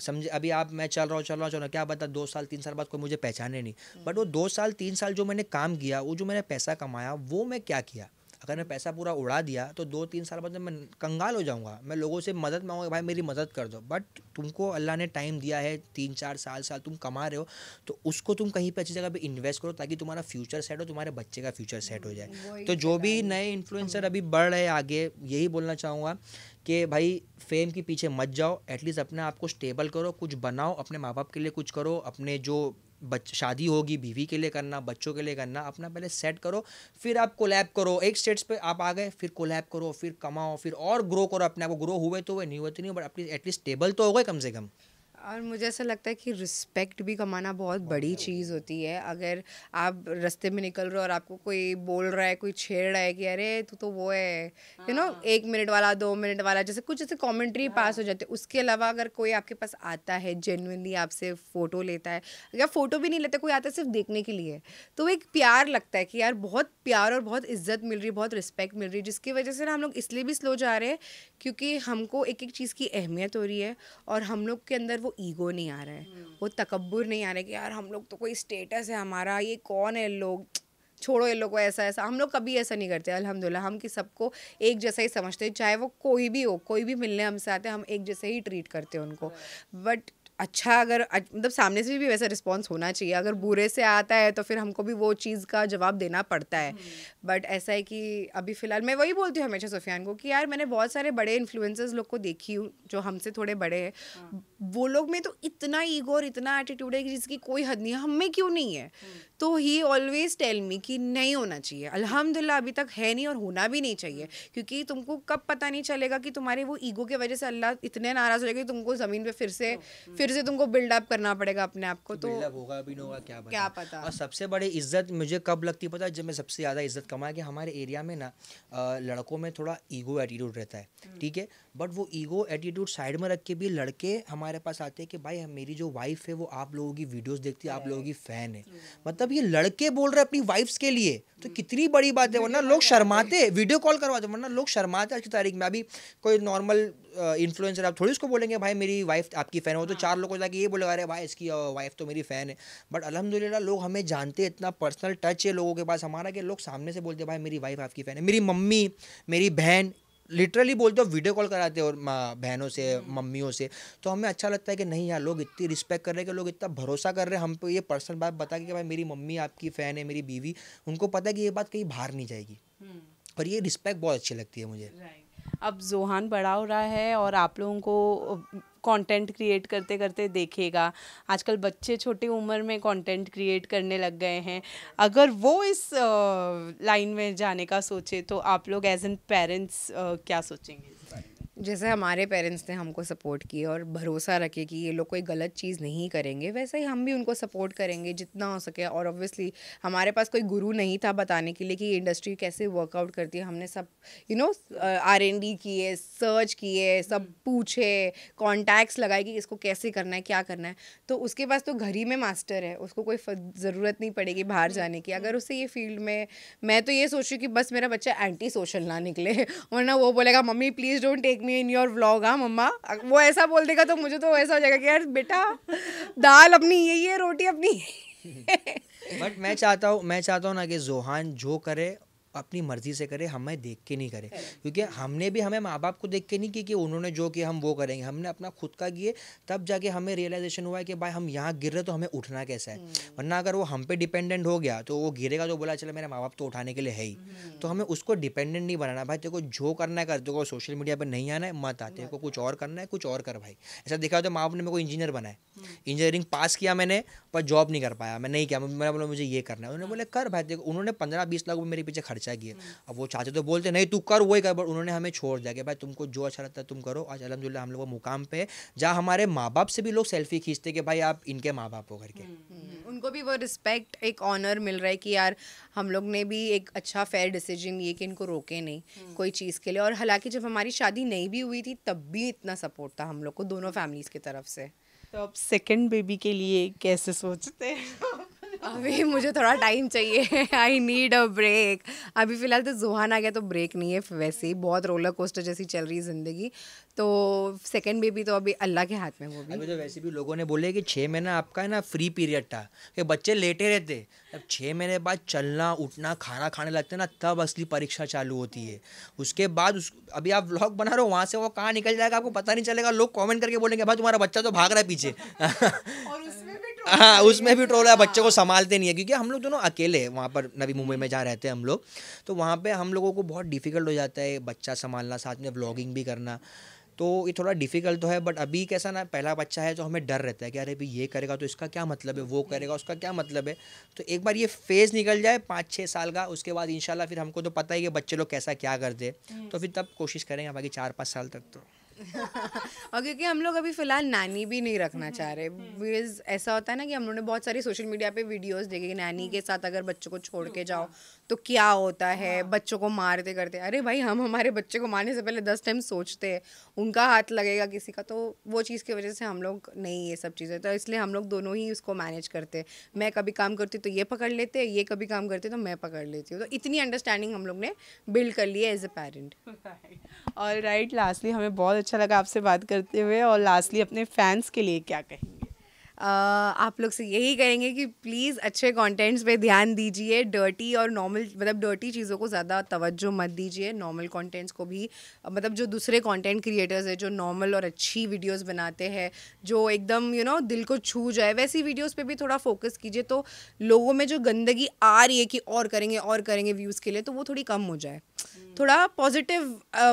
समझे, अभी मैं चल रहा हूँ, क्या पता 2 साल 3 साल बाद कोई मुझे पहचाने नहीं, बट वो 2 साल 3 साल जो मैंने काम किया, वो जो मैंने पैसा कमाया, वो मैं क्या किया, अगर मैं पैसा पूरा उड़ा दिया तो 2-3 साल बाद मैं कंगाल हो जाऊंगा, मैं लोगों से मदद मांगूंगा, भाई मेरी मदद कर दो। बट तुमको अल्लाह ने टाइम दिया है, 3-4 साल तुम कमा रहे हो, तो उसको तुम कहीं पे अच्छी जगह पे इन्वेस्ट करो ताकि तुम्हारा फ्यूचर सेट हो, तुम्हारे बच्चे का फ्यूचर सेट हो जाए। तो जो भी नए इन्फ्लुएंसर अभी बढ़ रहे हैं आगे, यही बोलना चाहूँगा कि भाई फेम के पीछे मत जाओ, एटलीस्ट अपने आप को स्टेबल करो, कुछ बनाओ, अपने माँ बाप के लिए कुछ करो, अपने जो शादी होगी बीवी के लिए करना, बच्चों के लिए करना, अपना पहले सेट करो, फिर आप कोलैब करो। एक स्टेट्स पे आप आ गए, फिर कोलैब करो, फिर कमाओ, फिर और ग्रो करो अपने आप को। ग्रो हुए तो हुए, नहीं हुए तो नहीं, बट अपनी एटलीस्ट स्टेबल तो हो गए कम से कम। और मुझे ऐसा लगता है कि रिस्पेक्ट भी कमाना बहुत बड़ी चीज़ होती है। अगर आप रास्ते में निकल रहे हो और आपको कोई बोल रहा है, कोई छेड़ रहा है कि अरे तू तो वो है, यू नो 1 मिनट वाला, 2 मिनट वाला, जैसे कुछ जैसे कमेंट्री पास हो जाते हैं। उसके अलावा अगर कोई आपके पास आता है, जेन्युइनली आपसे फ़ोटो लेता है, या फ़ोटो भी नहीं लेता, कोई आता है सिर्फ देखने के लिए, तो वो एक प्यार लगता है कि यार बहुत प्यार और बहुत इज्जत मिल रही है, बहुत रिस्पेक्ट मिल रही है, जिसकी वजह से ना हम लोग इसलिए भी स्लो जा रहे हैं क्योंकि हमको एक एक चीज़ की अहमियत हो रही है और हम लोग के अंदर वो ईगो नहीं आ रहा है, वो तकब्बुर नहीं आ रहा है कि यार हम लोग तो कोई स्टेटस है हमारा, ये कौन है लोग, छोड़ो ये लोग को, ऐसा हम लोग कभी ऐसा नहीं करते। अल्हम्दुलिल्लाह हम कि सबको एक जैसा ही समझते हैं, चाहे वो कोई भी हो, कोई भी मिलने हमसे आते हैं, हम एक जैसे ही ट्रीट करते हैं उनको। बट अच्छा, अगर मतलब सामने से भी वैसा रिस्पॉन्स होना चाहिए। अगर बुरे से आता है तो फिर हमको भी वो चीज़ का जवाब देना पड़ता है। बट ऐसा है कि अभी फ़िलहाल मैं वही बोलती हूँ हमेशा सुफियान को कि यार मैंने बहुत सारे बड़े इन्फ्लुएंसर्स लोग को देखी हूँ जो हमसे थोड़े बड़े हैं, वो लोग में तो इतना ईगो और इतना एटीट्यूड है कि जिसकी कोई हद नहीं है, हम में क्यों नहीं है? तो ही ऑलवेज टेल मी कि नहीं होना चाहिए। अल्हम्दुलिल्लाह अभी तक है नहीं और होना भी नहीं चाहिए, क्योंकि तुमको कब पता नहीं चलेगा कि तुम्हारे वो ईगो की वजह से अल्लाह इतने नाराज़ हो जाएगा कि तुमको ज़मीन पे फिर से तुमको बिल्डअप करना पड़ेगा अपने आप को। तो बिल्डअप होगा भी नहीं होगा क्या पता। और सबसे बड़ी इज्जत मुझे कब लगती है पता है? जब मैं सबसे ज़्यादा इज्जत कमा कि हमारे एरिया में ना लड़कों में थोड़ा ईगो एटीट्यूड रहता है, ठीक है, बट वो ईगो एटीट्यूड साइड में रख के भी लड़के हमारे पास आते हैं कि भाई मेरी जो वाइफ है वो आप लोगों की वीडियोस देखती है, आप लोगों की फ़ैन है। मतलब ये लड़के बोल रहे हैं अपनी वाइफ्स के लिए, तो कितनी बड़ी बात है। वरना लोग शर्माते, वीडियो कॉल करवाते, वरना लोग शर्माते आज की तारीख में। अभी कोई नॉर्मल इन्फ्लुएंसर आप थोड़ी उसको बोलेंगे भाई मेरी वाइफ आपकी फ़ैन हो, तो 4 लोगों को जाके ये बोलेगा अरे भाई इसकी वाइफ तो मेरी फ़ैन है। बट अल्हम्दुलिल्लाह लोग हमें जानते हैं, इतना पर्सनल टच है लोगों के पास हमारा कि लोग सामने से बोलते हैं भाई मेरी वाइफ आपकी फ़ैन है। मेरी मम्मी, मेरी बहन लिटरली बोलते हो, वीडियो कॉल कराते हो और बहनों से, मम्मियों से, तो हमें अच्छा लगता है कि नहीं यार लोग इतनी रिस्पेक्ट कर रहे हैं कि लोग इतना भरोसा कर रहे हैं हम पे, ये पर्सनल बात बता के कि भाई मेरी मम्मी आपकी फ़ैन है, मेरी बीवी, उनको पता है कि ये बात कहीं बाहर नहीं जाएगी। और ये रिस्पेक्ट बहुत अच्छी लगती है मुझे। अब जोहान बड़ा हो रहा है और आप लोगों को कंटेंट क्रिएट करते करते देखेगा। आजकल बच्चे छोटी उम्र में कंटेंट क्रिएट करने लग गए हैं। अगर वो इस लाइन में जाने का सोचे तो आप लोग एज एन पेरेंट्स क्या सोचेंगे? जैसे हमारे पेरेंट्स ने हमको सपोर्ट किया और भरोसा रखे कि ये लोग कोई गलत चीज़ नहीं करेंगे, वैसे ही हम भी उनको सपोर्ट करेंगे जितना हो सके। और ऑब्वियसली हमारे पास कोई गुरु नहीं था बताने के लिए कि ये इंडस्ट्री कैसे वर्कआउट करती है। हमने सब R&D किए, सर्च किए, सब पूछे, कॉन्टैक्ट्स लगाए कि इसको कैसे करना है, क्या करना है। तो उसके पास तो घर ही में मास्टर है, उसको कोई ज़रूरत नहीं पड़ेगी बाहर जाने की। अगर उसे ये फील्ड में, मैं तो ये सोच रही हूँ कि बस मेरा बच्चा एंटी सोशल ना निकले, वरना वो बोलेगा mummy please don't take me in your vlog. हाँ मम्मा, वो ऐसा बोल देगा तो मुझे तो ऐसा हो जाएगा कि यार बेटा दाल अपनी यही है, रोटी अपनी। बट मैं चाहता हूँ ना कि जोहान जो करे अपनी मर्जी से करे, हमें देख के नहीं करे, क्योंकि हमने भी हमें माँ बाप को देख के नहीं की कि उन्होंने जो किया हम वो करेंगे। हमने अपना खुद का किए, तब जाके हमें रियलाइजेशन हुआ है कि भाई हम यहाँ गिर रहे तो हमें उठना कैसा है। वरना अगर वो हम पे डिपेंडेंट हो गया तो वो गिरेगा तो बोला चले मेरे माँ बाप तो उठाने के लिए है ही, तो हमें उसको डिपेंडेंट नहीं बनाना। भाई तेरे को जो करना है कर, तेरे को सोशल मीडिया पर नहीं आना है मत आ, तेरे को कुछ और करना है कुछ और कर। भाई ऐसा देखा तो माँ बाप ने मेरे को इंजीनियर बनाया, इंजीनियरिंग पास किया मैंने, पर जॉब नहीं कर पाया, मैं नहीं किया, मैंने बोला मुझे ये करना है, उन्होंने बोले कर भाई। देखो उन्होंने 15-20 लाख मेरे पीछे खर्चा किए। अब वो चाहते तो बोलते नहीं तू कर वही कर, बट उन्होंने हमें छोड़ दिया कि भाई तुमको जो अच्छा लगता है तुम करो। आज अल्हम्दुलिल्लाह हम लोग मुकाम पे जहाँ हमारे माँ बाप से भी लोग सेल्फी खींचते कि भाई आप इनके माँ बाप हो करके। उनको भी वो रिस्पेक्ट, एक ऑनर मिल रहा है कि यार हम लोग ने भी एक अच्छा फेयर डिसीजन लिए कि इनको रोके नहीं कोई चीज़ के लिए। और हालांकि जब हमारी शादी नहीं भी हुई थी तब भी इतना सपोर्ट था हम लोग को दोनों फैमिलीज़ की तरफ से। तो अब सेकंड बेबी के लिए कैसे सोचते हैं? अभी मुझे थोड़ा टाइम चाहिए, आई नीड अ ब्रेक। अभी फ़िलहाल तो जुहान आ गया तो ब्रेक नहीं है, वैसे ही बहुत रोलर कोस्टर जैसी चल रही है ज़िंदगी। तो सेकंड बेबी तो अभी अल्लाह के हाथ में, वो भी। अभी तो वैसे भी लोगों ने बोले कि 6 महीना आपका है ना फ्री पीरियड था, कि बच्चे लेटे रहते, अब 6 महीने बाद चलना उठना खाना खाने लगते हैं ना, तब असली परीक्षा चालू होती है। उसके बाद अभी आप व्लॉग बना रहे हो, वहाँ से वो कहाँ निकल जाएगा आपको पता नहीं चलेगा। लोग कमेंट करके बोलेंगे भाई तुम्हारा बच्चा तो भाग रहा है पीछे। हाँ, उसमें भी ट्रोल है, बच्चे को संभालते नहीं है, क्योंकि हम लोग दोनों अकेले हैं वहाँ पर, नवी मुंबई में जहाँ रहते हैं हम लोग, तो वहाँ पे हम लोगों को बहुत डिफिकल्ट हो जाता है बच्चा संभालना, साथ में व्लॉगिंग भी करना। तो ये थोड़ा डिफिकल्ट तो है, बट अभी कैसा ना, पहला बच्चा है तो हमें डर रहता है कि अरे भाई ये करेगा तो इसका क्या मतलब है, वो करेगा उसका क्या मतलब है। तो एक बार ये फेज़ निकल जाए 5-6 साल का, उसके बाद इंशाल्लाह फिर हमको तो पता ही है कि बच्चे लोग कैसा क्या करते हैं, तो फिर तब कोशिश करेंगे बाकी 4-5 साल तक तो। और क्योंकि हम लोग अभी फ़िलहाल नैनी भी नहीं रखना चाह रहे, बिकॉज ऐसा होता है ना कि हम लोगों ने बहुत सारी सोशल मीडिया पे वीडियोस देखे कि नैनी के साथ अगर बच्चों को छोड़ के जाओ तो क्या होता है, बच्चों को मारते करते। अरे भाई, हम हमारे बच्चे को मारने से पहले 10 टाइम सोचते हैं, उनका हाथ लगेगा किसी का, तो वो चीज़ की वजह से हम लोग नहीं, ये सब चीज़ें तो इसलिए हम लोग दोनों ही उसको मैनेज करते हैं। मैं कभी काम करती तो ये पकड़ लेते, ये कभी काम करते तो मैं पकड़ लेती हूँ, तो इतनी अंडरस्टैंडिंग हम लोग ने बिल्ड कर ली है एज अ पेरेंट। और राइट, लास्टली हमें बहुत अच्छा लगा आपसे बात करते हुए, और लास्टली अपने फैंस के लिए क्या कहेंगे? आप लोग से यही कहेंगे कि प्लीज़ अच्छे कंटेंट्स पे ध्यान दीजिए, डर्टी और नॉर्मल, मतलब डर्टी चीज़ों को ज़्यादा तवज्जो मत दीजिए, नॉर्मल कंटेंट्स को भी, मतलब जो दूसरे कंटेंट क्रिएटर्स हैं जो नॉर्मल और अच्छी वीडियोस बनाते हैं, जो एकदम दिल को छू जाए, वैसी वीडियोस पे भी थोड़ा फोकस कीजिए, तो लोगों में जो गंदगी आ रही है कि और करेंगे व्यूज़ के लिए, तो वो थोड़ी कम हो जाए। थोड़ा पॉजिटिव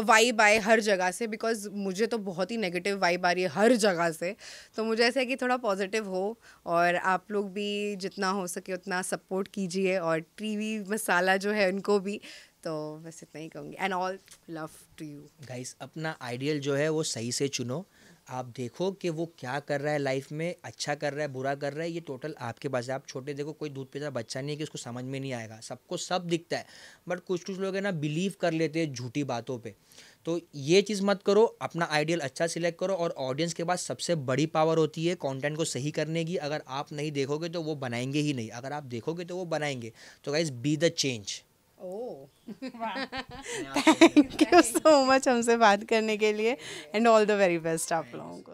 वाइब आए हर जगह से, बिकॉज मुझे तो बहुत ही नेगेटिव वाइब आ रही है हर जगह से, तो मुझे ऐसा है कि थोड़ा पॉजिटिव हो, और आप लोग भी जितना हो सके उतना सपोर्ट कीजिए, और टीवी मसाला जो है उनको भी, तो बस इतना ही कहूँगी, and all love to you guys, अपना आइडियल जो है वो सही से चुनो। आप देखो कि वो क्या कर रहा है लाइफ में, अच्छा कर रहा है बुरा कर रहा है, ये टोटल आपके पास है। आप छोटे देखो, कोई दूध पीता बच्चा नहीं है कि उसको समझ में नहीं आएगा, सबको सब दिखता है, बट कुछ कुछ लोग है ना बिलीव कर लेते हैं झूठी बातों पे। तो ये चीज़ मत करो, अपना आइडियल अच्छा सिलेक्ट करो, और ऑडियंस के पास सबसे बड़ी पावर होती है कंटेंट को सही करने की। अगर आप नहीं देखोगे तो वो बनाएंगे ही नहीं, अगर आप देखोगे तो वो बनाएंगे। तो guys, be the change. Thank you so much हमसे बात करने के लिए, and all the very best आप लोगों को।